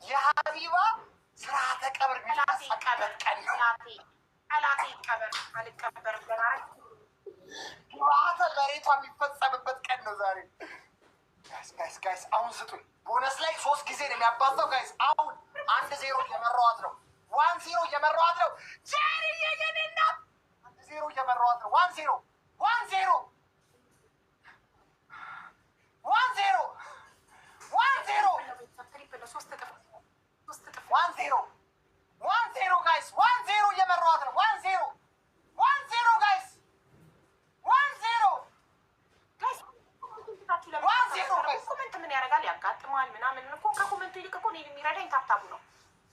የሀቢባ ስርዓተ ቀብር መሬቷ የሚፈጸምበት ቀን ነው ዛሬ። ጋይስ አሁን ስጡኝ። ቦነስ ላይ 3 ጊዜ ነው የሚያባዛው ጋይስ። አሁን 1-0 እየመራኋት ነው። 1-0 እየመራኋት ነው። ጀሪ የኔና 1-0 እየመራኋት ነው። 1-0 1-0 1-0 ጋይስ 1-0 እየመራኋት ነው። 1-0 ጋይስ 1-0 ኮሜንት ምን ያደርጋል? ይፈለጋል ያጋጥማል ምናምን እኮ ከኮመንቱ ይልቅ እኮ እኔን የሚረዳኝ ታብታቡ ነው።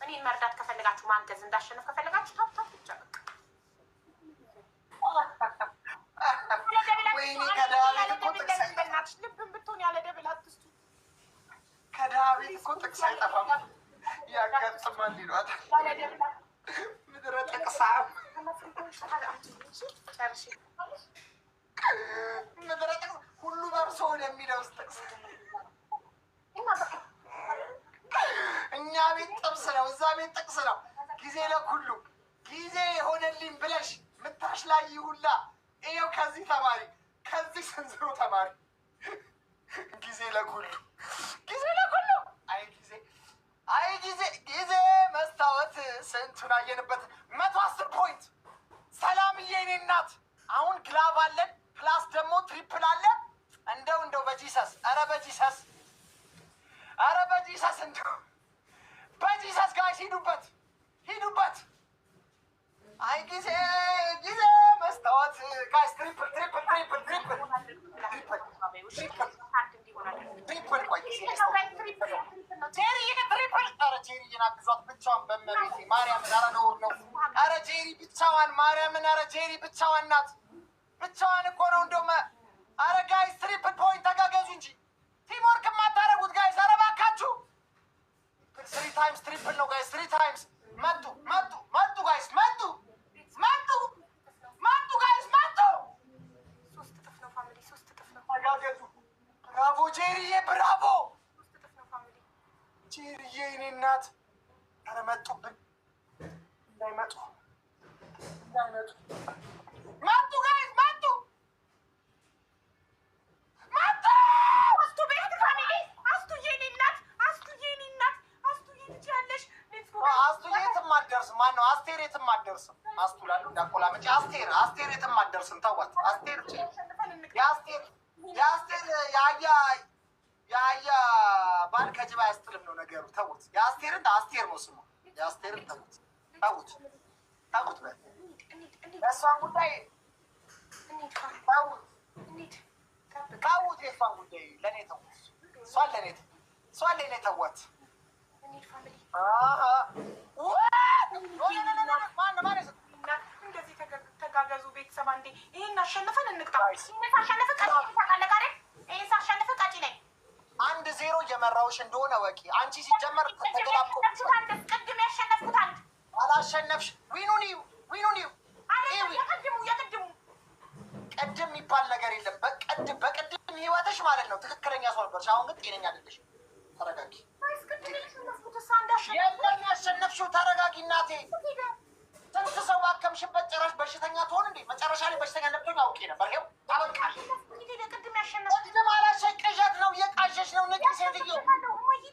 እኔን መርዳት ከፈለጋችሁ ማገዝ እንዳሸነፍ ከፈለጋችሁ ታብታብ ብቻ በቃ። ወይኔ ከዳዊት እኮ ጥቅስ በእናትሽ ልብን ብትሆን ያለ ደብል አትስቱ። ከዳዊት እኮ ጥቅስ አይጠፋም ያጋጥማል ይሏታል። ምድረ ጥቅሳ ምድረ ጥቅስ ሁሉ በርሶ የሚለው ጥቅስ እኛ ቤት ጥብስ ነው፣ እዛ ቤት ጥቅስ ነው። ጊዜ ለኩሉ ጊዜ የሆነልኝ ብለሽ ምታሽ ላይ ይሁላ። ይኸው ከዚህ ተማሪ ከዚህ ስንዝሮ ተማሪ ጊዜ ለኩሉ ጊዜ ለኩሉ። አይ ጊዜ አይ ጊዜ ጊዜ መስታወት ስንቱን አየንበት። 110 ፖይንት ሰላምዬ የኔ እናት። አሁን ግላብ አለን ፕላስ ደግሞ ትሪፕል አለ። እንደው በጂሰስ ኧረ በጂሰስ ኧረ በጂሰስ እንደው በጂሰስ ጋይስ ሂዱበት ሂዱበት። አይ ጊዜ ጊዜ መስታወት ጋይስ ትሪፕል ትሪፕል ትሪፕል ትሪፕል ትሪፕል ትሪፕል ቆይ ጄሪ ትሪፕል። ኧረ ጄሪን አግዟት ብቻዋን በመቤቴ ማርያምን። ኧረ ነውር ነው። ኧረ ጄሪ ብቻዋን ማርያምን። ኧረ ጄሪ ብቻዋን ናት። ብቻዋን እኮ ነው እንደውም። ኧረ ጋይስ ትሪፕል ፖይንት ተጋገዙ እንጂ ቲምወርክ የማታረጉት ጋይስ። ኧረ እባካችሁ 3 ታይምስ ትሪፕል ነው ጋይስ። 3 ታይምስ መጡ መጡ መጡ ጋይስ መጡ መጡ መጡ ጋይስ መጡ። 3 እጥፍ ነው ፋሚሊ፣ 3 እጥፍ ነው። ተጋገዙ። ብራቮ ጄሪዬ ብራቮ 3 እጥፍ ነው ፋሚሊ። ጄሪዬ የኔ እናት። ኧረ መጡብን እንዳይመጡ እንዳይመጡ መጡ ጋይስ መጡ መጡ። አስቱ ቤት ፋሚሊ፣ አስቱ የኔ እናት፣ አስቱ የኔ እናት፣ አስቱ የልጅ ያለሽ አስቱ የትም አትደርስም። ማነው አስቴር የትም አትደርስም። አስቱ ላሉ እንዳቆላመጪ አስቴር አስቴር የትም አትደርስም። ተዋት አስቴር የአስቴር የአህያ ባል ከጅብ አያስጥልም ነው ነገሩ። ተውት የአስቴርን አስቴር ነው ስሙ። የአስቴርን ተውት ተውት ተውት። በእሷን ጉዳይ ተውት ተውት። የእሷን ጉዳይ ለእኔ ተውት። እሷን ለእኔ ተዋት። እንደዚህ ተጋገዙ ቤተሰብ። አንዴ ይሄን አሸንፈን እንቅጣ። ሳሸንፍ ቀጭ ታውቃለህ አይደል? ይሄን ሳሸንፍ ቀጭ ነኝ። 1-0 እየመራሁሽ እንደሆነ ወቂ። አንቺ ሲጀመር ተገላብቆ ቅድም ያሸነፍኩት አንድ አላሸነፍሽ። ዊኑኒ የቅድሙ ቅድም የሚባል ነገር የለም። በቅድም ህይወትሽ ማለት ነው ትክክለኛ ሰው ነበርሽ። አሁን ግን ጤነኛ አይደለሽ። ተረጋጊ። የለም ያሸነፍሽው። ተረጋጊ እናቴ። ስንት ሰው ባከምሽበት ጭራሽ በሽተኛ ትሆን እንዴ? መጨረሻ ላይ በሽተኛ እንደምትሆን አውቄ ነበር። ይኸው አበቃሽ። ቅድም አላሸን ቅዠት ነው እየቃዠሽ ነው። ንቂ ሴትዮ።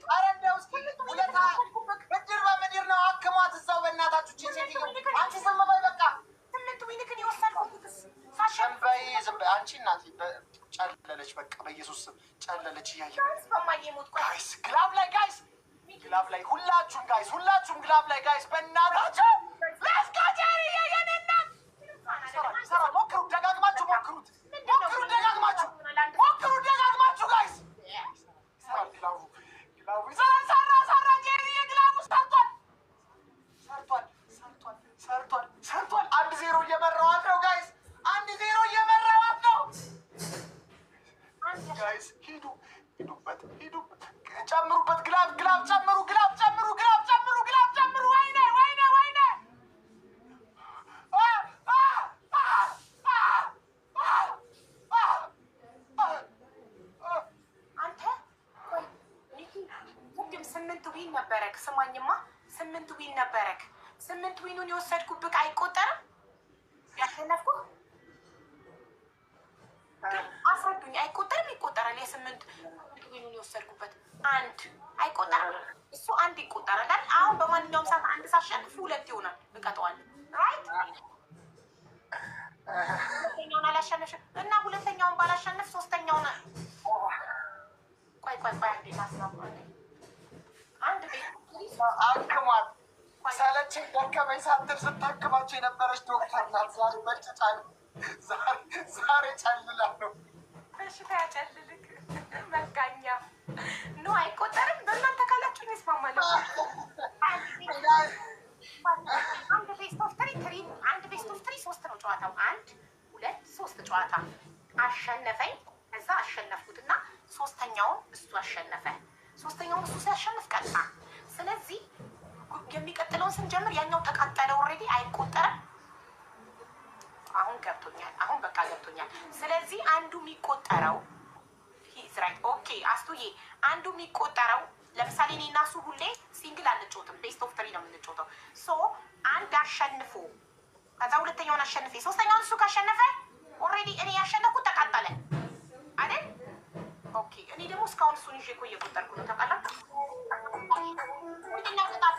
ኧረ እንደው እስኪ ውለታ ብድር በምድር ነው። አክሟት እዛው በእናታችሁ ሴትዮ። አንቺ ዝም በይ በቃ። ዝም በይ ዝም በይ አንቺ እናቴ። ጨለለች በቃ በኢየሱስ ስም ጨለለች። እያየ ጋይስ ግላብ ላይ ጋይስ ግላብ ላይ ሁላችሁም ጋይስ ሁላችሁም ግላብ ላይ ጋይስ በእናታችሁ ላስካጀሪ የኔ እናት ሰራ ሞክሩ። ደጋግማችሁ ሞክሩት። ሞክሩ ደጋግማችሁ ሞክሩ ደጋግማችሁ ጋይስ። ግላቡ ሰራ ጄሪ የግላቡ ሰርቷል ሰርቷል ሰርቷል ሰርቷል ሰርቷል። 1-0 እየመራዋት ነው ጋይስ። 1-0 እየመራዋት ነው ጋይስ። ሂዱበት ሂዱበት። ጨምሩበት። ግላብ ጨምሩ። ግላብ ጨምሩ። ግላብ ጨምሩ። ግላብ ጨምሩ። ወይኔ ወይኔ ወይኔ። አንተ ቅድም 8 ዊን ነበረክ። ስማኝማ 8 ዊን ነበረክ። 8 ዊኑን የወሰድኩብህ አይቆጠርም? ያሸነፍኩህ አስረዱኝ። አይቆጠርም? ይቆጠራል። የ8 ዊኑን የወሰድኩበት አንድ አይቆጠርም? እሱ አንድ ይቆጠራል። አሁን በማንኛውም ሰዓት አንድ ሳሸንፍ 2 ይሆናል። እንቀጠዋለን። ራይት ሁለተኛውን አላሸነፍሽም እና ሁለተኛውን ባላሸነፍ ሶስተኛውን ቆይ አንዴ ላስራባ። አንድ ቤት አክሟት ሰለቸኝ ደከመኝ ሳትል ስታክማቸው የነበረች ዶክተር ናት። ዛሬ በጭጫ ዛሬ ጨልላ ነው። በሽታ ያጨልልክ መጋኛ ሁለተኛውን እሱ አሸነፈ። ሶስተኛውን እሱ ሲያሸንፍ ቀጣ። ስለዚህ የሚቀጥለውን ስንጀምር ያኛው ተቃጠለ። ኦልሬዲ አይቆጠርም። አሁን ገብቶኛል። አሁን በቃ ገብቶኛል። ስለዚህ አንዱ የሚቆጠረው ራይት ኦኬ። አስቱዬ አንዱ የሚቆጠረው ለምሳሌ እኔ እና እሱ ሁሌ ሲንግል አንጫወትም፣ ቤስት ኦፍ ትሪ ነው የምንጫወተው። ሶ አንድ አሸንፎ ከዛ ሁለተኛውን አሸንፌ ሶስተኛውን እሱ ካሸነፈ ኦልሬዲ እኔ ያሸነፍኩት ተቃጠለ አይደል? ኦኬ። እኔ ደግሞ እስካሁን እሱን ይዤ እኮ እየቆጠርኩ ነው። ተቃላችሁ ምንድነው ቅጣት?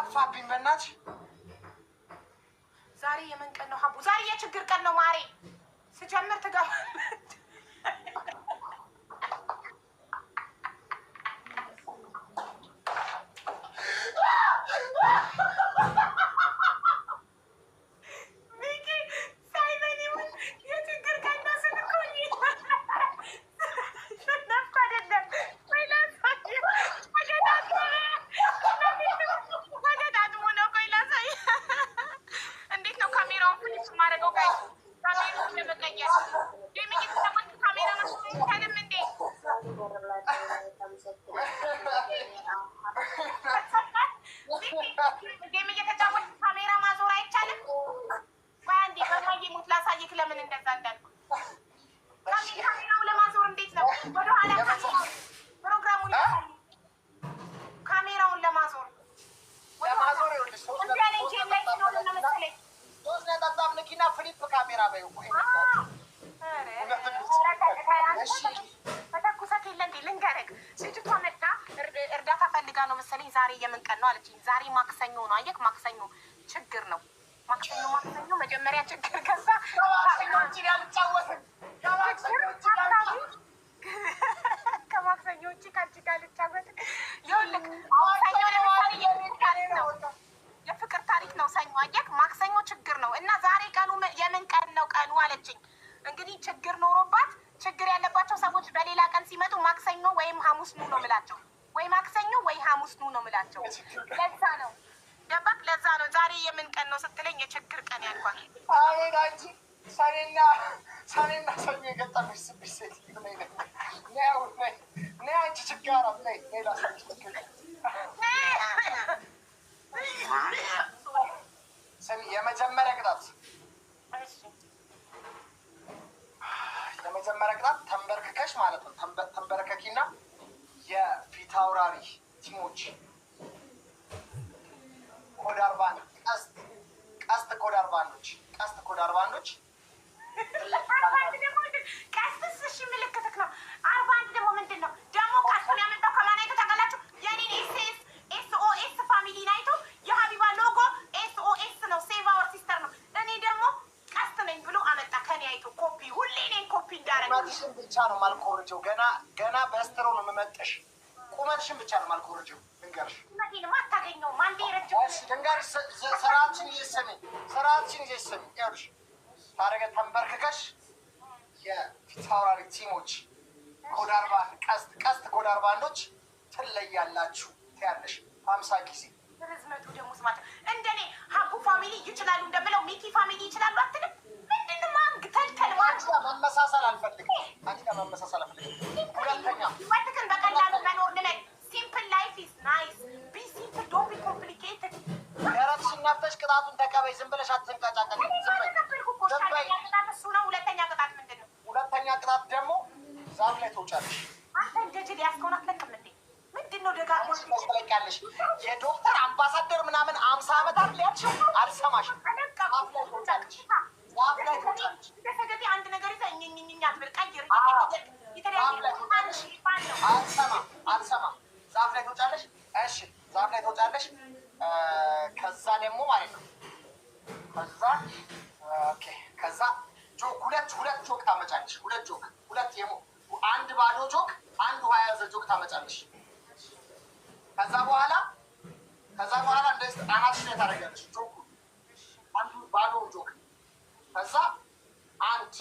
ጠፋብኝ በእናትሽ። ዛሬ የምን ቀን ነው ሀቡ? ዛሬ የችግር ቀን ነው ማሬ። ስጀምር ትገባለች። ነው መሰለኝ ዛሬ የምን ቀን ነው አለችኝ። ዛሬ ማክሰኞ ነው። አየክ ማክሰኞ ችግር ነው። ማክሰኞ መጀመሪያ ችግር ከዛ ከማክሰኞ ውጭ ከአንቺ ጋር ልጫወት። ይኸውልህ ሰኞ ለምሳሌ የፍቅር ታሪክ ነው ሰኞ። አየክ ማክሰኞ ችግር ነው እና ዛሬ ቀኑ የምን ቀን ነው ቀኑ አለችኝ። እንግዲህ ችግር ኖሮባት ችግር ያለባቸው ሰዎች በሌላ ቀን ሲመጡ ማክሰኞ ወይም ሐሙስ ኑ ነው ምላቸው ወይ ማክሰኞ ወይ ሐሙስ ኑ ነው ምላቸው። ለዛ ነው ገባክ? ለዛ ነው ዛሬ የምን ቀን ነው ስትለኝ የችግር ቀን ያልኳት። አሁን አንቺ ሰኔና ሰኞ የገጠመች ስብሽ ሴት ነ አንቺ ችጋራ ላይ ሌላ ሰች ስሚ፣ የመጀመሪያ ቅጣት ተንበርክከሽ ማለት ነው። ተንበረከኪና የፊት አውራሪ ቲሞች ኮድ 41 ቀስት ኮድ 41 ቀስትስ እሺ ምልክትክ ነው። 41 ደግሞ ምንድን ነው ደግሞ? ቀስቱን ያመጣው ከማን አይቶ ታውቃላችሁ? የኔን ኤስኦኤስ ፋሚሊ ናይቶ የሀቢባ ሎጎ ኤስኦኤስ ነው፣ ሴቭ አወር ሲስተር ነው። እኔ ደግሞ ቀስት ነኝ ብሎ አመጣ ከኔ አይቶ ኮፒ። ሁሌ እኔን ኮፒ እንዳረግሽን ብቻ ነው ማልኮርጀው። ገና በስትሮ ነው የምመጠሽ። ቁመትሽን ብቻ ነው ማልኮርጀው። ልንገርሽ አታገኘውም። አንዴ ረጅም ልንገርሽ፣ ስራችን እየሰሚ ይኸውልሽ፣ ታደገ ተንበርክከሽ የፊት አውራሪ ቲሞች ኮድ 41 ቀስት ኮድ 41ዶች ትለያላችሁ ትያለሽ 50 ጊዜ። ርዝመቱ ደግሞ ስማቸው እንደኔ ሀቡ ፋሚሊ ይችላሉ እንደምለው ሚኪ ፋሚሊ ይችላሉ አትልም? ምንድን ማንግ ተልተል መመሳሰል አልፈልግም። ሁለተኛ ወትክን በቀላሉ መኖር ልመድ። ሲምፕል ላይፍ ኢዝ ናይስ ቢ ቅጣቱን ተቀበይ። ዝም ብለሽ አትንቀጫቀጭ። ዝም በይ። እሱ ነው። ሁለተኛ ቅጣት ምንድን ነው? ሁለተኛ ቅጣት ደግሞ ዛፍ ላይ ትወጫለሽ። አንተ እንደዚህ ሊያስከውን አትለቅም እንዴ? ምንድን ነው ደጋግሞ ትለቂያለሽ? የዶክተር አምባሳደር ምናምን 50 ዓመት አለ ያልሽው አልሰማሽም። ዛፍ ላይ ትወጫለሽ። ዛፍ ላይ ትወጫለሽ። እንደተገቢ አንድ ነገር ይዘህ እኝኝኝኝ አትበል። ቀይር። አልሰማም። ዛፍ ላይ ትወጫለሽ። እሺ ዛፍ ላይ ትወጫለሽ። ከዛ ደግሞ ማለት ነው ከዛ ጆክ ሁለት ጆክ ታመጫለሽ። አንድ ባዶ ጆክ፣ አንድ ውሃ የያዘ ጆክ ታመጫለሽ። ከዛ በኋላ እንደዚህ አናትሽ ላይ ታደርጊያለሽ ጆኩ፣ አንዱ ባዶ ጆክ። ከዛ አንድ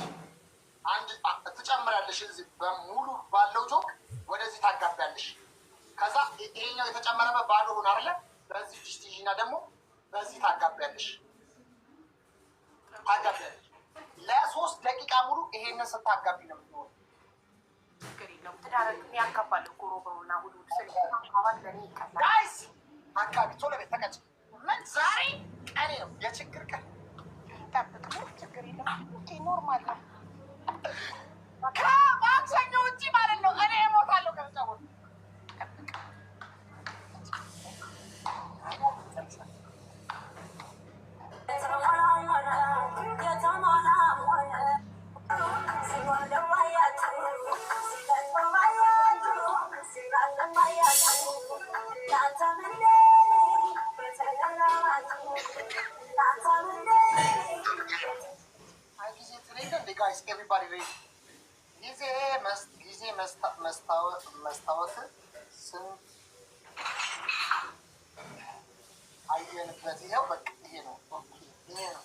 ትጨምሪያለሽ። እዚህ በሙሉ ባለው ጆክ ወደዚህ ታጋቢያለሽ። ከዛ ይሄኛው የተጨመረበት ባዶ ሆነ አይደለ? በዚህ ዲስቲጂና ደግሞ በዚህ ታጋቢያለሽ። ለ3 ደቂቃ ሙሉ ይሄንን ስታጋቢ ነው የምትኖረው። ችግር የለውም። ትዳር ያጋባል እኮ ሮበውና ሁሉ ጋይስ አካባቢ ቶሎ ቤት ተቀጭ። ምን ዛሬ ቀኔ ነው፣ የችግር ቀን። ችግር የለም። ኖርማል ነው። ከማክሰኞ ውጭ ማለት ነው። እኔ እሞታለሁ ከተጫወቱ። ጊዜ መስታወት ስንት አየንበት? ይኸው በቃ ይሄ ነው። ይሄ ነው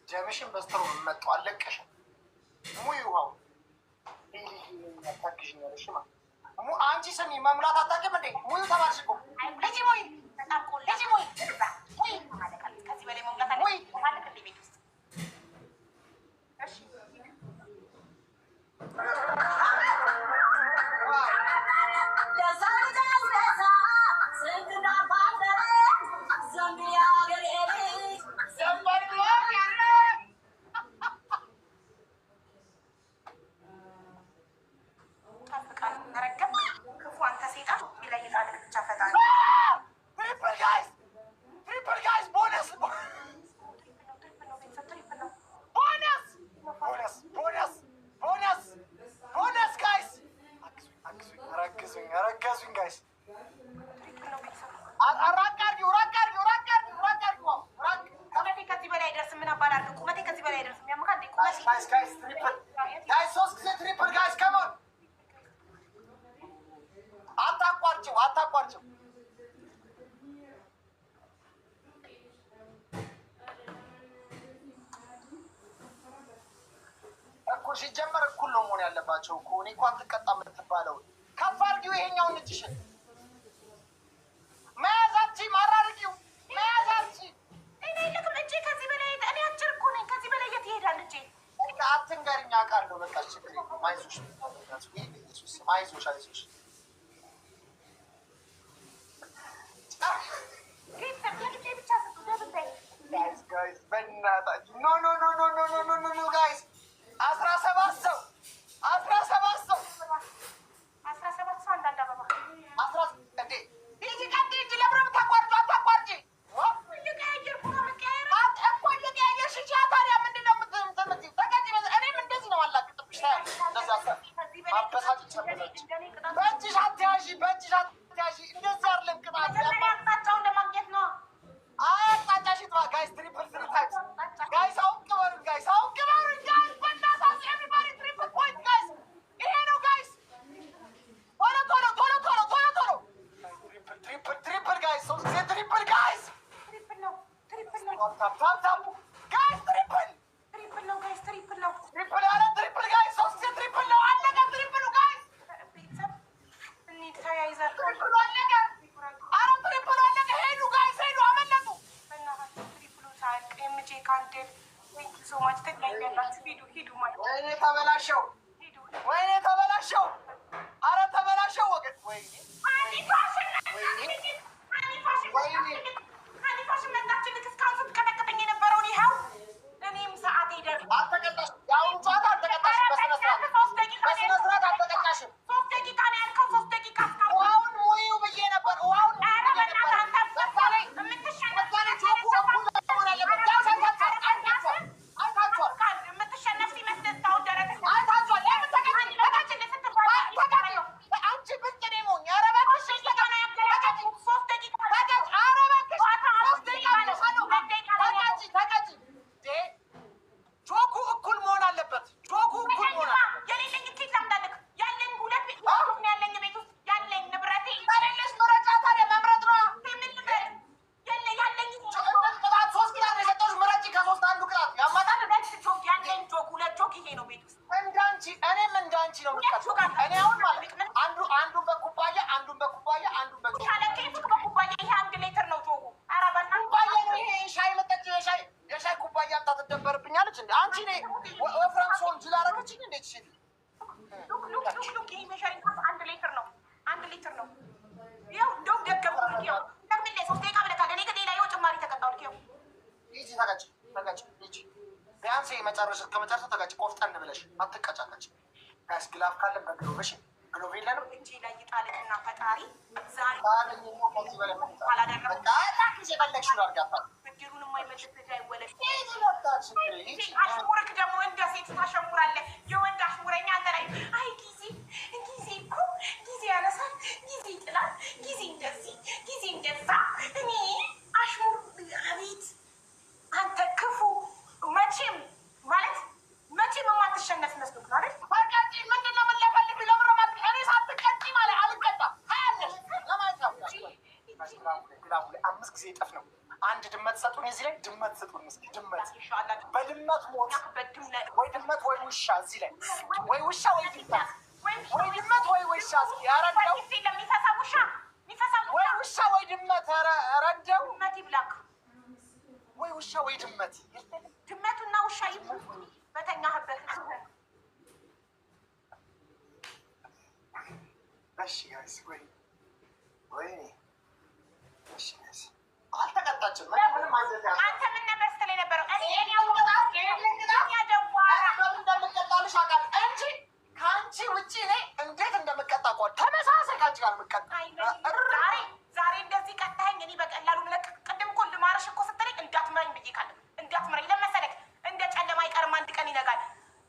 ደምሽን በስተሮ መጣው አለቀሽም። ውሃው ታግዥኛለሽ ማ አንቺ ስሚ መሙላት አታውቂም እንዴ? ሙዩ ተባልሽ እኮ ልጅ ሙይ ከዚህ በላይ መሙላት አለ እንዴ ቤት ውስጥ? እሺ አታቋርጭው። እኮ ሲጀመር እኩል ነው መሆን ያለባቸው እኮ። እኔ እኮ አትቀጣም የምትባለው ከፍ አድርጊው። ይሄኛውን እጅሽን መያዝ አትችይም። አራርጊው መያዝ አትችይም። እኔ ልክም እጄ ከዚህ በላይ እኔ አጭር እኮ ነኝ። ከዚህ በላይ የት ይሄዳል እጄ? አትንገሪኝ፣ አውቃለሁ። በቃ ችግር የለውም። አይዞሽ አይዞሽ። ጋይስ በእናታችሁ ኖ ጋይስ 17 ሰው 17 ሰው አንዳንድ አበባ እንዴ ይህ ቀጥ እንጂ ለምረም ተቋርጦ አታቋርጪ። እየቀያየርኩ ነው የምቀያየር እኮ እየቀያየርሽ ቻ ታዲያ ምንድን ነው የምትመጪው? ተቀጭ። እኔም እንደዚህ ነው አላቅጥብሽ። ማበሳጭ በእጅሽ አትያዢ። እንደዚህ አይደለም ቅጣት። ፋሽን መጣችን እስካሁን ስትቀጠቅጠኝ የነበረውን ይኸው እኔም ሰዓት ሄደር አልተቀጣሽም። የአሁኑ ጨዋታ አልተቀጣሽም። በስነ ስርዓት አልተቀጣሽም። 3 ደቂቃ ነው ያልከው። 3 ደቂቃ ውሃውን ሙዩ ብዬ ነበር። ውሃውን መጨረሻ ከመጨረሻ ተጋጭ ቆፍጠን ብለሽ አትቀጫቀጭ። ጋስ ግላፍ ካለ በግሎብሽ ግሎብ የለንም እንጂ ላይ ጣልክና ፈጣሪ ዛሬ ብድሩን የማይመልስ ልጅ አይወለድ። አሽሙርክ ደግሞ እንደ ሴት ታሸሙራለህ። የወንድ አሽሙረኛ አንተ ላይ አይ ጊዜ እኮ ጊዜ ያነሳል፣ ጊዜ ይጥላል፣ ጊዜ እንደዚህ ጊዜ እንደዛ። እኔ አሽሙር አቤት አንተ ክፉ መቼም ማለት መቼም የማትሸነፍ መስሎክ ነው አይደል? በቃ ምንድን ነው የምንለፈልግ? ለምረማት እኔ ሳትቀጪ ማለት አልቀጣም። ሀያለሽ አምስት ጊዜ እጥፍ ነው። አንድ ድመት ሰጡን፣ እዚህ ላይ ድመት ሰጡን። እስኪ ድመት በድመት ሞት ወይ ድመት ወይ ውሻ፣ እዚህ ላይ ወይ ውሻ ወይ ድመት ወይ ድመት ወይ ውሻ። እስኪ ያረዳው ለሚፈሳ ውሻ ወይ ውሻ ወይ ድመት ረዳው ድመት ይብላክ ወይ ውሻ ወይ ድመት። ድመቱና ውሻ ይብሉ በተኛህበት። እሺ ጋይስ ወይ እሺ ጋይስ አልተቀጣችም። ምንም አንተ ምን ነበር ስትል የነበረው? እንደምቀጣልሽ አውቃለሁ እንጂ ከአንቺ ውጭ እኔ እንዴት እንደምቀጣ እኮ ተመሳሳይ ከአንቺ ጋር የምቀጣ ዛሬ እንደዚህ ቀጣኸኝ። እኔ በቀላሉ ቅድም እኮ ልማርሽ እኮ ስትለኝ እንዳትመረኝ ብዬ ካለ እንዳትመረኝ ለመሰለክ እንደ ጨለማ አይቀርም አንድ ቀን ይነጋል።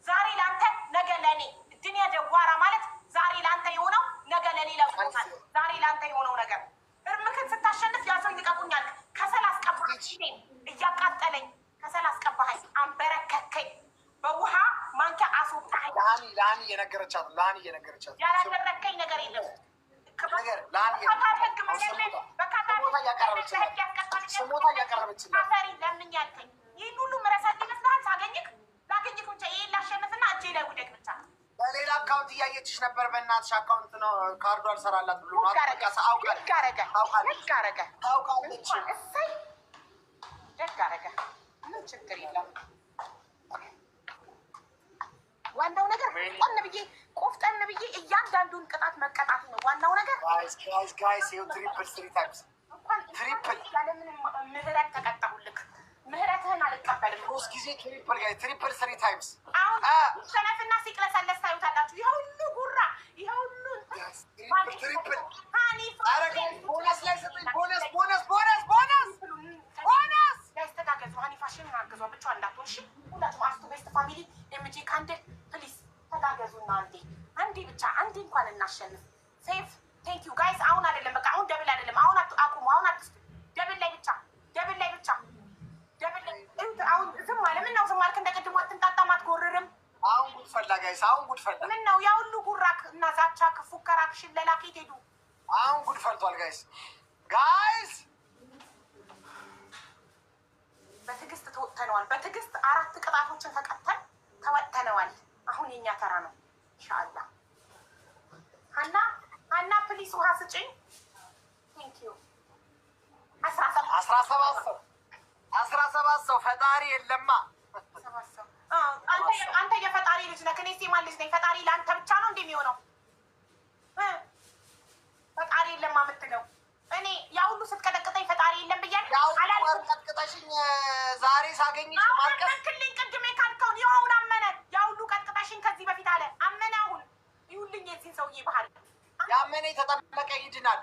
ዛሬ ለአንተ ነገ ለእኔ ድንያ ደዋራ ማለት ዛሬ ለአንተ የሆነው ነገ ለሌላ ይሆናል። ዛሬ ለአንተ የሆነው ነገር እርምክን ስታሸንፍ ያሰው ይልቀቁኛል። ከሰል አስቀባኸኝ፣ እያቃጠለኝ ከሰል አስቀባኸኝ፣ አንበረከከኝ፣ በውሃ ማንኪያ አስወጣኸኝ። ለሀኒ እየነገረቻት ያላደረከኝ ነገር የለም። ስሞታ እያቀረበችላት ለምኝ ያልከኝ ይህን ሁሉ ምረሳት ይመስልሃል? ሳገኝክ ላገኝክ ብቻ ይህን ላሸንፍና እጄ ላይ ውደቅ ብቻ። በሌላ አካውንት እያየችሽ ነበር። በእናትሽ አካውንት ነው ካርዱ አልሰራላት ብሎ አረገ። እሰይ ደግ አረገ። ምን ችግር የለም። ዋናው ነገር ቆፍጠን ብዬ እያንዳንዱን ቅጣት መቀጣት ነው ዋናው ነገር። ጋይስ ይኸው ትሪፕል ስሪ ታይምስ ትሪፕል ያለምንም ምህረት ተቀጣሁልክ። ምህረትህን አልቀበልም። 3 ጊዜ ትሪፕል ስሪ ታይምስ። አሁን ሰነፍና ሲቅለሰለስ ታዩታላችሁ። ይሄ ሁሉ ጉራ፣ ይሄ ሁሉ ትሪፕል ቦነስ ላይ ሰጠኝ። ቦነስ ያስተጋገዙ ሀኒ ፋሽን አገዟ ብቻ እንዳትሆን እሺ። ሁላችሁም አስቱ ቤስት ፋሚሊ ኤምጂ ካንድል ፕሊዝ ተጋገዙና አንዴ ብቻ አንዴ እንኳን እናሸንፍ። ሴፍ ቴንክ ዩ ጋይስ። አሁን አይደለም በቃ አሁን ደብል አይደለም። አሁን አቁሙ። አሁን አትስቱ። ደብል ላይ ብቻ አሁን ዝም አለ። ምን ነው ዝም አልክ? እንደቀድሞ አትንጣጣም፣ አትጎርርም። አሁን ጉድ ፈላ ጋይስ፣ አሁን ጉድ ፈላ። ምን ነው ያ ሁሉ ጉራክ እና ዛቻ ፉከራክ ሽለላ ከየት ሄዱ? አሁን ጉድ ፈልቷል ጋይስ። በትዕግስት ተወጥተነዋል። በትዕግስት 4 ቅጣቶችን ተቀጥተን ተወጥተነዋል። አሁን የኛ ተራ ነው ኢንሻአላህ። ሀና ፕሊስ ውሃ ስጭኝ። ቴንክ ዩ 17 ሰው ፈጣሪ የለማ። አንተ የፈጣሪ ልጅ ነህ። እኔ ሴማን ልጅ ነኝ። ፈጣሪ ለአንተ ብቻ ነው እንደሚሆነው። ቀጥቅጠሽኝ ዛሬ ሳገኝሽ ማልቀስ ክልኝ ቅድሜ ካልከውን ይኸውን አመነ። ያ ሁሉ ቀጥቅጠሽኝ ከዚህ በፊት አለ አመነ። አሁን ይሁልኝ የዚህን ሰውዬ ባህል ያመነ የተጠመቀ ይድናል።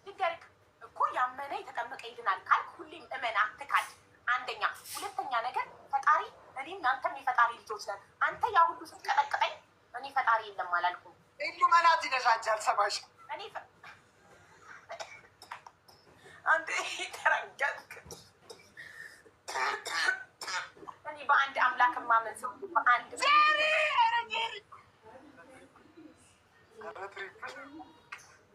ይደርግ እኮ ያመነ የተጠመቀ ይድናል ካልክ ሁሌም እመን አትካድ። አንደኛ። ሁለተኛ ነገር ፈጣሪ እኔም አንተም የፈጣሪ ልጆች ነን። አንተ ያ ሁሉ ስትቀጠቅጠኝ እኔ ፈጣሪ የለም አላልኩም። ሁሉ መናት ይነሻጃል። ሰማሽ? እኔ አንተ ተረጋግጥ። እኔ በአንድ አምላክ ማመን ሰው በአንድ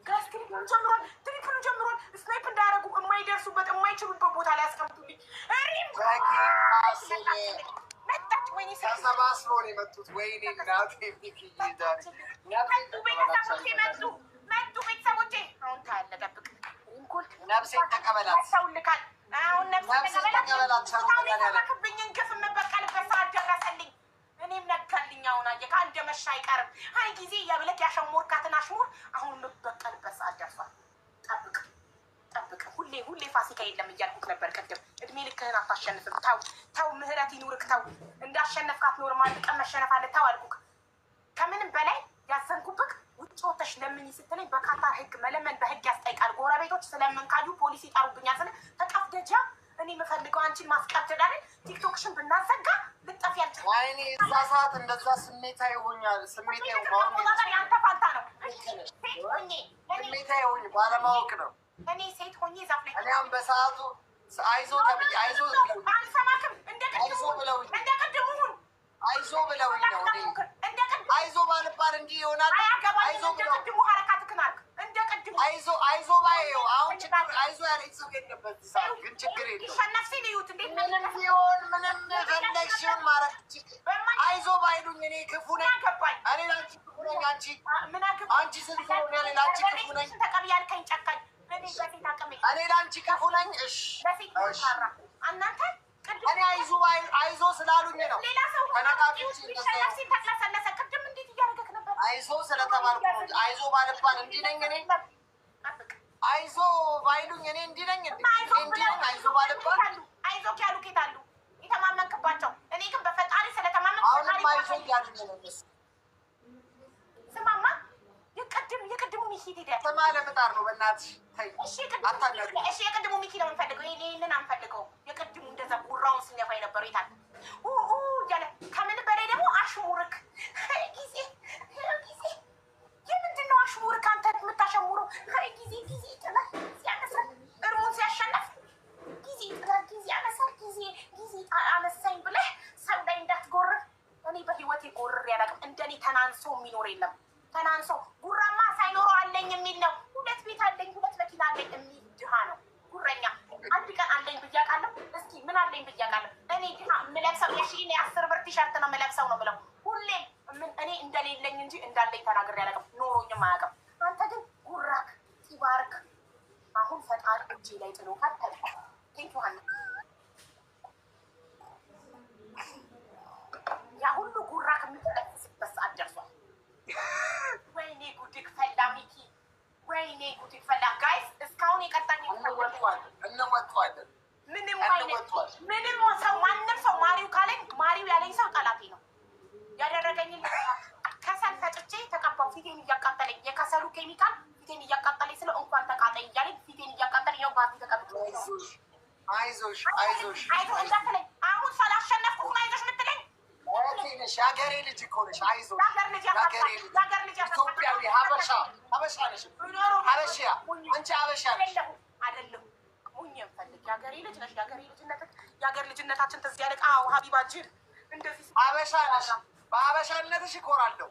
ጋስ ትሪፕሉ ጀምሯል። ትሪፕሉ ጀምሯል። ስናይፕ እንዳያረጉ የማይደርሱበት የማይችሉበት ቦታ ላይ ያስቀምጡልኝ። መጣች። ወይኔ ተሰባስበው ነው የመጡት። ወይኔ እናቴ መጡ ቤተሰቦቼ። አሁን ታያለህ። ጠብቅ። ነፍሴን ተቀበላት። ሰው ልካል። አሁን ነፍሴን ተቀበላት። ክብኝን ግፍ የምበቀልበት ሰዓት ደረሰልኝ። እኔም ነጋልኝ። አሁን አየህ እንደ መሻ አይቀርም። ሀይ ጊዜ የብለክ ያሸሞርካትን አሽሙር አሁን የምበቀልበት ሰዓት ደርሷል። ጠብቅ ጠብቅ። ሁሌ ፋሲካ የለም እያልኩት ነበር ቅድም። እድሜ ልክህን አታሸንፍም። ተው ምህረት ይኑርክ። ተው እንዳሸነፍካት ኖር። አንድ ቀን መሸነፍ አለ። ተው አልኩክ። ከምንም በላይ ያዘንኩብክ ውጭ ወተሽ ለምኝ ስትለኝ በካታር ህግ መለመን በህግ ያስጠይቃል። ጎረቤቶች ስለምንካዩ ፖሊስ ይጠሩብኛል። ስለ ተቀፍደጃ እኔ የምፈልገው አንቺን ማስቀብደድ አይደል? ቲክቶክሽን ብናዘጋ ልጠፍ ያልች ወይኔ እዛ ሰዓት እንደዛ ስሜታዊ ሆኛል። ስሜታዊ ያንተ ፋንታ ነው። ስሜታዊ ሆኝ ባለማወቅ ነው። እኔ ሴት ሆኜ ዛፍ ላይ እኔም በሰዓቱ አይዞ ተብዬ አይዞ አልሰማክም። አይዞ ብለውኝ እንደ ቅድሙ ሁን። አይዞ ብለውኝ ነው። እኔ አይዞ ባልባል እንዲህ ይሆናል። አይዞ ብለው ቅድሙ ሀረካትክን አልክ። እንደ ቅድሙ አይዞ ባየው አሁን ችግር አይዞ ያለኝ ሰው የለበት። ሰዓት ግን ችግር የለውም። ይሸነፍ ሲል እዩት። እንዴት ምንም ቢሆን ምንም ፈለግሽውን ማድረግ አይዞ ባይሉኝ እኔ ክፉ ነኝ። እኔ ላንቺ ክፉ ነኝ። አንቺ ስትሆን እኔ ላንቺ ክፉ ነኝ። ተቀብያልከኝ ጨካኝ። እኔ ላንቺ ክፉ ነኝ። እሺ እናንተ እኔ አይዞ ስላሉኝ ነው። ተነቃቂዎች ተቅለሰለሰ። ቅድም እንዴት እያደረገክ ነበር? አይዞ ስለተባልኩ አይዞ ባልባል እንዲህ ነኝ እኔ። አይዞ ባይሉኝ እኔ እንዲህ ነኝ። አይዞ ባልባል አይዞ ያሉ ኬት አሉ የተማመንክባቸው። እኔ ግን በፈጣሪ ስለተማመንክ አሁንም አይዞ እያሉኝ ነው እነሱ። ስማማ የቅድሙ ሚኪ ሄደ። ስማ ለምጣር ነው በእናትሽ ተይ። እሺ የቅድሙ ሚኪ ነው የምንፈልገው። ይሄንን አንፈልገው። የቅድሙ እንደዛ ጉራውን ሲነፋ የነበረው ይታል እያለ ከምን በላይ ደግሞ አሽሙርክ ጊዜ የምንድን ነው አሽሙርክ? አንተ የምታሸሙረው ጊዜ ጥላል ሲያነሳል እርሙን ሲያሸነፍ ጊዜ ጥላል ጊዜ ያነሳል ጊዜ አነሳኝ ብለህ ሰው ላይ እንዳትጎርር። እኔ በህይወቴ ጎርር ያላቅም። እንደኔ ተናንሶ የሚኖር የለም። ተናንሶ ጉራማ ሳይኖረው አለኝ የሚል ነው። 2 ቤት አለኝ 2 መኪና አለኝ የሚል ድሃ ነው ጉረኛ። አንድ ቀን አለኝ ብያቃለሁ? እስኪ ምን አለኝ ብያቃለሁ? እኔ ድሃ የምለብሰው የ10 ብር ቲሸርት ነው የምለብሰው ነው ብለው ሁሌም እኔ እንደሌለኝ እንጂ እንዳለኝ ተናግሬ አላውቅም። ኖሮኝም አያውቅም። አንተ ግን ጉራክ ሲባርክ አሁን ፈጣሪ እጄ ላይ ጥሎ ካተል ቴንኪዋለ ያ ሁሉ ጉራክ የምትለብስበት ሰዓት ደርሷል። ወይኔ ጉድክ ፈላ ሚኪ፣ ወይኔ ጉድክ ፈላ። ጋይስ እስካሁን የቀጣኝ እንወጣዋለን። ምንም ሰው ማንም ሰው ማሪው ካለኝ ማሪው ያለኝ ሰው ጠላቴ ነው። ያደረገኝ ከሰል ፈጭቼ ተቀባው። ፊቴን እያቃጠለኝ የከሰሉ ኬሚካል ፊቴን እያቃጠለኝ ስለ እንኳን ተቃጠኝ እያለኝ ፊቴን እያቃጠለኝ ያው ባዚ ተቀብቼ አይዞሽ እንዳትለኝ። አሁን ስላሸነፍኩ አይዞሽ የምትለኝ የሀገሬ ልጅ እኮ ነሽ። አይዞሽ የሀገሬ ልጅ ኢትዮጵያዊ ሀበሻ ነሽ። ሀበሻ አንቺ ሀበሻ ነሽ አይደለም? ሙኝ የምፈልግ የሀገሬ ልጅ ነሽ። የሀገር ልጅነታችን ትዝ ያለቅ። አዎ ሀቢባ ጅል እንደዚህ ሀበሻ ነሽ። በሀበሻነትሽ እኮራለሁ።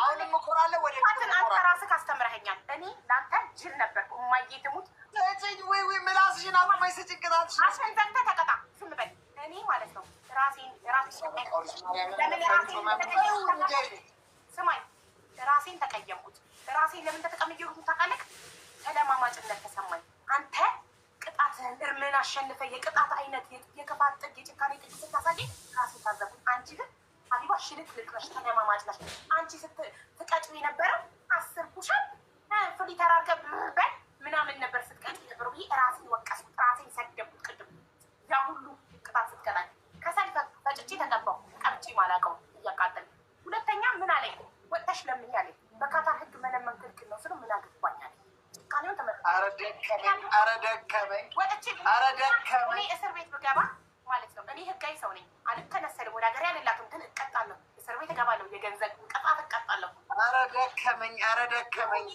አሁንም እኮራለሁ። ወደ አንተ ራስህ አስተምረኸኛል። እኔ ለአንተ ጅል ነበርኩ። እማዬ ትሙት ወይ ምላስሽን አቁመሽ ስጭቅጣት አስፈን ዘግተህ ተቀጣ። ዝም በል። እኔ ማለት ነው ራሴን ስማኝ፣ ራሴን ተቀየምኩት። ራሴን ለምን ተቀየምኩት ታውቃለህ? ተለማማጭነት ተሰማኝ። አንተ ቅጣትህን እርምን አሸንፈ የቅጣት አይነት የክፋት ጥግ የጭካኔ ጥግ ስታሳየኝ ራሴ ታዘብኩት። አንቺ ግን ሀቢባ ሽልክ ልቅነሽ ተለማማጭ ነሽ። አንቺ ስትቀጭ የነበረው 10 ፑሻፕ ፍሊተር አድርገህ በል ምናምን ነበር ስትቀጭ ነበር ብዬ ራሴን ወቀስኩት። ራሴን ሰደብኩት። ቅድም ያ ሁሉ ማላውቀው እያቃጠል። ሁለተኛ ምን አለኝ? ወጥተሽ ለምኝ አለኝ። በካታር ህግ መለመን ክልክል ነው ስለ ምን አገባኝ አለኝ። ጭካኔውን ተመ ኧረ ደከመኝ ወጥቼ እኔ እስር ቤት ብገባ ማለት ነው። እኔ ህጋዊ ሰው ነኝ። አልተነሰልም። ወደ ሀገሬ አልላትም፣ ግን እቀጣለሁ። እስር ቤት እገባለሁ። የገንዘብ ቅጣት እቀጣለሁ። ኧረ ደከመኝ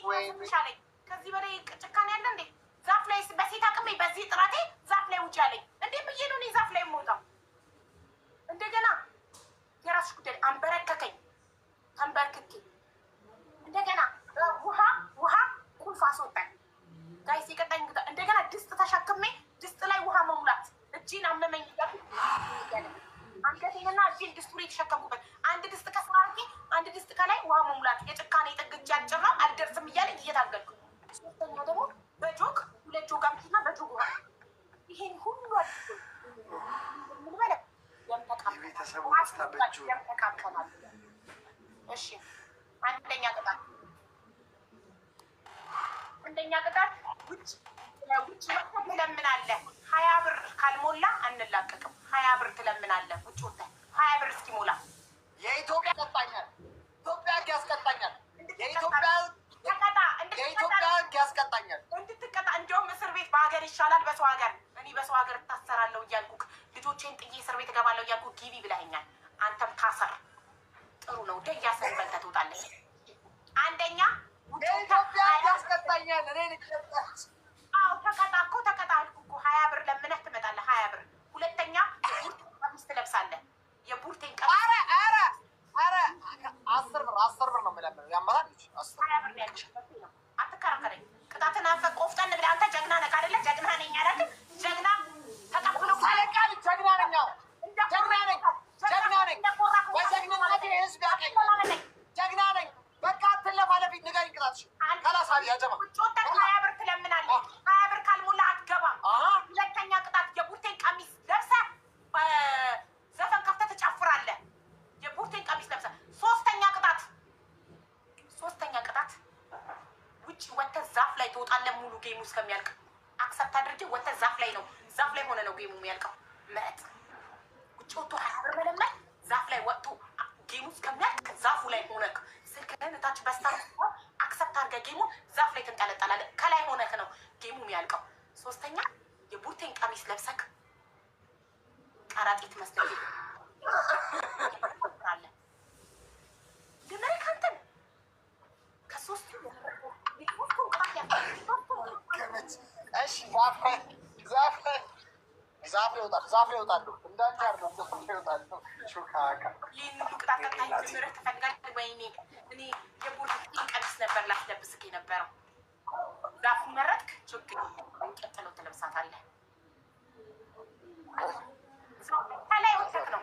ወይ አለኝ። ከዚህ በላይ ጭካኔ ያለ እንዴ? ዛፍ ላይ በሴት አቅሜ በዚህ ጥራቴ ዛፍ ላይ ውጭ አለኝ። እንዴ ብዬ ነው እኔ ዛፍ ላይ የምወጣው? እንደገና የራስሽ ጉዳይ አንበረከከኝ። ተንበርክኬ እንደገና ውሃ ቁልፍ አስወጣኝ። ጋይስ የቀጣኝ እንደገና ድስት ተሸክሜ ድስት ላይ ውሃ መሙላት እጅን አመመኝ። አንገቴንና እጅን ድስቱ ላይ የተሸከምኩበት አንድ ድስት ከስራ አድርጌ አንድ ድስት ከላይ ውሃ መሙላት የጭካኔ ጥግ እጅ አጭር ነው አልደርስም እያለ እየታገልኩ። ሶስተኛ ደግሞ በጆግ 2 ጆግ አምጥና በጆግ ውሃ ይሄን ሁሉ ምን በለ የቤተሰቡ ደስታ በእጁ ተቃምተናል። እሺ አንደኛ ቅጣት ውጭ ትለምናለህ። 20 ብር ካልሞላ አንላቀቅም። 20 ብር ትለምናለህ። ውጭ ወጥተህ 20 ብር እስኪሞላ የኢትዮጵያ ያስቀጣኛል። ኢትዮጵያ ህግ ያስቀጣኛል። የኢትዮጵያ ህግ ያስቀጣኛል። እንድትቀጣ እንደውም እስር ቤት በሀገር ይሻላል በሰው ሀገር። እኔ በሰው ሀገር እታሰራለሁ እያልኩ ልጆቼን ጥዬ እስር ቤት እገባለሁ እያልኩ ጊቢ ብለኸኛል። አንተም ታሰር። ጥሩ ነው። ደያሰን በልተህ ትወጣለህ። አንደኛ የኢትዮጵያ ህግ ያስቀጣኛል። አዎ ተቀጣ አልኩ እኮ 20 ብር ለምነህ ትመጣለህ። 20 ብር። ሁለተኛ የቡርቴን ቀሚስ ትለብሳለህ። የቡርቴን ቀሚስ ኧረ 10 ብር ነው የምለምነው። ያማታለች 20 ብር ነው ያልኩሽ። አትከራከረኝ። ቅጣትን አፈቅ ቆፍጠን ብለህ አንተ ጀግና ነህ አይደለ? ጀግና ነኝ አይደል? ጀግና ተቀብሎ ሳለቃል ጀግና ነኝ። በጀግንነቴ ህዝብ ያውቀኛል። ጀግና ነኝ። በቃ አትለፋለፊት። ንገሪኝ ቅጣትሽ። ከላሳቢ ያጀማ ውጭ ወጥተህ 20 ብር ትለምናለህ። 20 ብር ካልሞላ አትገባም። ሁለተኛ ቅጣት የቡርቴን ቀሚስ ለብሰህ ዘፈን ከፍተህ ትጨፍራለህ። የቡርቴን ቀሚስ ለብሰህ። ሶስተኛ ቅጣት ውጭ ወጥተህ ዛፍ ላይ ትወጣለህ። ሙሉ ጌሙ እስከሚያልቅ አክሰፕት አድርጌ ወጥተህ ዛፍ ላይ ሆነ ነው ጌሙ የሚያልቀው። ምረጥ። ውጭ ወጥቶ 20 ብር መለመን፣ ዛፍ ላይ ወጥቶ ጌሙ እስከሚያልቅ ዛፉ ላይ ሆነህ ስልክህን እታች በስታ አክሰፕት አድርገህ ጌሙን ዛፍ ላይ ትንጠለጠላለህ። ከላይ ሆነህ ነው ጌሙ የሚያልቀው። ሶስተኛ የቡርቴን ቀሚስ ለብሰህ ቀራጢት መስለህ አለ ድመሪካንተን ከሶስቱ ዛፍ ይወጣሉ። እንዳንቺ አይደለም ይወጣሉ። ሹካካ ይህን ሁሉ ቅጣት ቀጣይ ምርህ ትፈልጋለህ? ወይኔ እኔ የቡርቴን ቀሚስ ነበር ላስለብስህ የነበረው። ዛፉ መረጥክ፣ ችግር ቀጥለው ትለብሳታለህ። ከላይ ወተክ ነው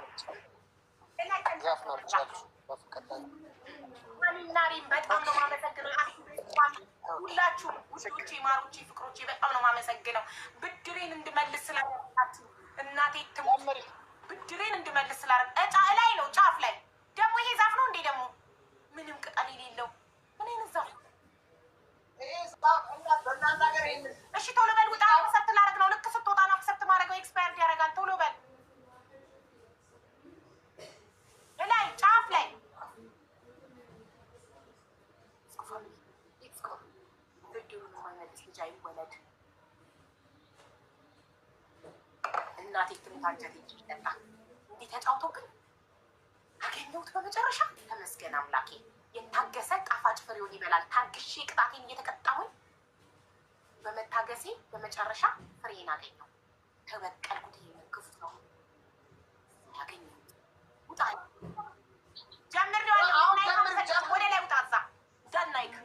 ዛፍ ናብቻሉ በፍቀዳል ናሪም በጣም ነው ማመሰግነው። ሁላችሁም ውዶቼ፣ ማሮቼ፣ ፍቅሮቼ በጣም ነው ማመሰግነው። ብድሬን እንድመልስ ስላደረጋችሁ እናቴ ትሙት። ብድሬን እንድመልስ ስላደረግ ላይ ነው ጫፍ ላይ ደግሞ ይሄ ዛፍ ነው እንዴ? ደግሞ ምንም ቅጠል የሌለው ምን አይነት ዛፍ ነው? እሺ ቶሎ በል ውጣ። አክሰፕት ላደርግ ነው። ልክ ስትወጣ ነው አክሰፕት ማድረግ። ኤክስፓየርድ ያደርጋል። ቶሎ በል ላይ ጫፍ ላይ ልጅ አይወለድ። እናቴ ትምህርት አንጀቴ ይጠጣ እንዲህ ተጫውቶ ግን አገኘሁት በመጨረሻ። ተመስገን አምላኬ። የታገሰ ጣፋጭ ፍሬውን ይበላል። ታግሼ ቅጣቴን እየተቀጣሁኝ በመታገሴ በመጨረሻ ፍሬን አገኘሁ። ተበቀልኩት። ክፉት ነው ያገኘሁት። ውጣ ጀምሬዋለሁ። ወደ ላይ ውጣ። እዛ ዳናይክ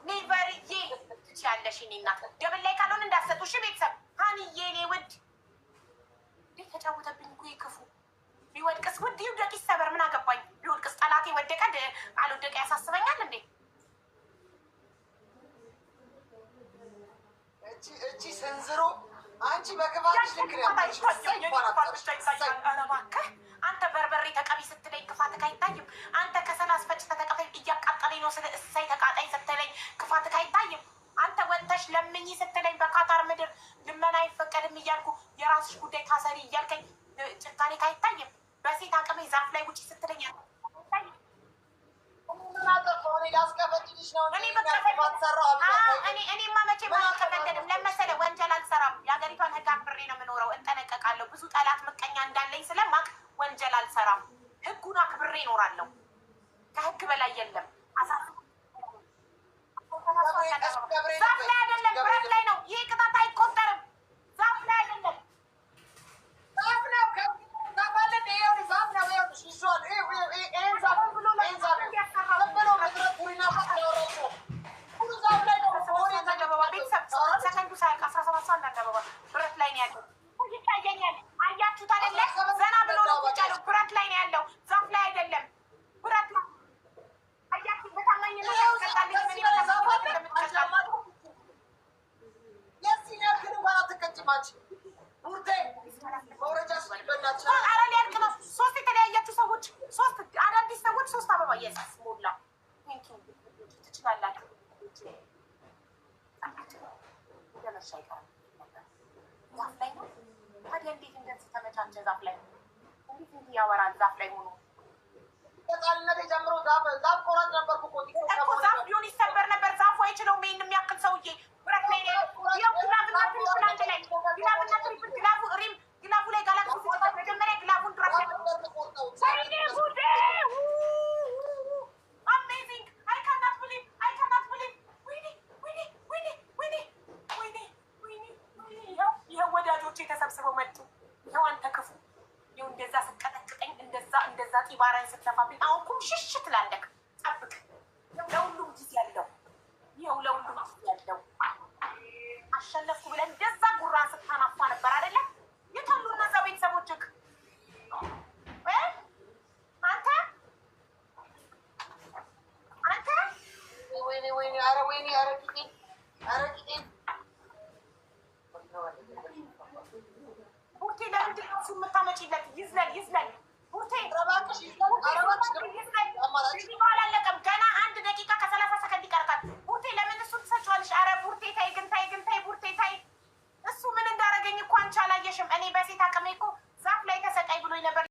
ኔቨርዬ ትችያለሽ። እኔ እናት ደብል ላይ ካልሆነ እንዳትሰጡ እሺ ቤተሰብ። ሀኒዬ እኔ ውድ እንዴት ተጫወተብኝ እኮ ክፉ። ቢወድቅስ ውድ ይውደቅ ይሰበር ምን አገባኝ። ቢወድቅስ ጠላቴ ወደቀ አልወደቀ ያሳስበኛል እንዴ? እቺ ሰንዝሮ አንቺ በክፋትሽ አንተ በርበሬ ተቀቢ ስትለኝ ክፋትህ አይታይም? አንተ ከሰላስ ፈጭ ተቀበይ እያቃጠለኝ ነው ስለ እሳይ ተቃጣይ ስትለኝ ክፋትህ አይታይም? አንተ ወጥተሽ ለምኝ ስትለኝ በካታር ምድር ልመና አይፈቀድም እያልኩ የራስሽ ጉዳይ ታሰሪ እያልከኝ ጭካኔ አይታይም? እኔማ መቼም አልቀመደድም። ለመሰለ ወንጀል አልሰራም። የሀገሪቷን ህግ አክብሬ ነው የምኖረው። እንጠነቀቃለሁ። ብዙ ጠላት ምቀኛ እንዳለኝ ስለማቅ ወንጀል አልሰራም። ህጉን አክብሬ እኖራለሁ። ከህግ በላይ የለም። ዛፍ ላይ አይደለም፣ ብረት ላይ ነው። ይህ ቅጣት አይቆጠርም። ዛፍ ላይ አይደለም። ሰከንዱ ሳያልቅ 17 ሰው እንዳንደበባ ብረት ላይ ነው ያለው። ይታየኛል። አያችሁት አይደለ? ዘና ብሎ ነው ቁጭ ያለው። ብረት ላይ ነው ያለው፣ ዛፍ ላይ አይደለም። ብረት ላይ አያችሁት? በታማኝነት ሶስት የተለያያችሁ ሰዎች፣ ሶስት አዳዲስ ሰዎች፣ ሶስት አበባ የሳስ ሞላ ትችላላችሁ። ዛፍ ላይ ነው ታዲያ። እንዴት እንደዚህ ተመቻቸ? ዛፍ ላይ እንዴት እንዲህ ያወራል? ዛፍ ላይ ሆኖ ዛፍ ቢሆን ይሰበር ነበር። ዛፉ አይችለውም። ይሄን የሚያክል ሰውዬ ብረት ላይ ነው። ግላብና ትሪፕል አንድ ላይ ግላብና ትሪፕል ግላቡ ሪም ግላቡ ላይ ጋላክሲ ሲጨመር መጀመሪያ ግላቡን ድራፍ አሜዚንግ አይ ካናት ብሊቭ ይኸው ወዳጆቼ ተሰብስበው መጡ። ይኸው አንተ ክፉ ይኸው እንደዛ ስቀጠቅጠኝ እንደዛ ጢባራን ስትነፋብኝ አሁን ኩምሽሽ ትላለህ። ጠብቅ። ለሁሉም ጊዜ ያለው ይኸው ለሁሉም ጊዜ ያለው አሸነፍኩ ብለህ እንደዛ ጉራን ስታናፋ ነበር አይደለ? የታሉ እነዛ ቤተሰቦችህ? ቡርቴ ለምንድን ነው እሱ የምታመጪለት? ይዝለል ቡርቴ አላለቀም። ገና 1 ደቂቃ ከ30 ሰከንድ ይቀርታል።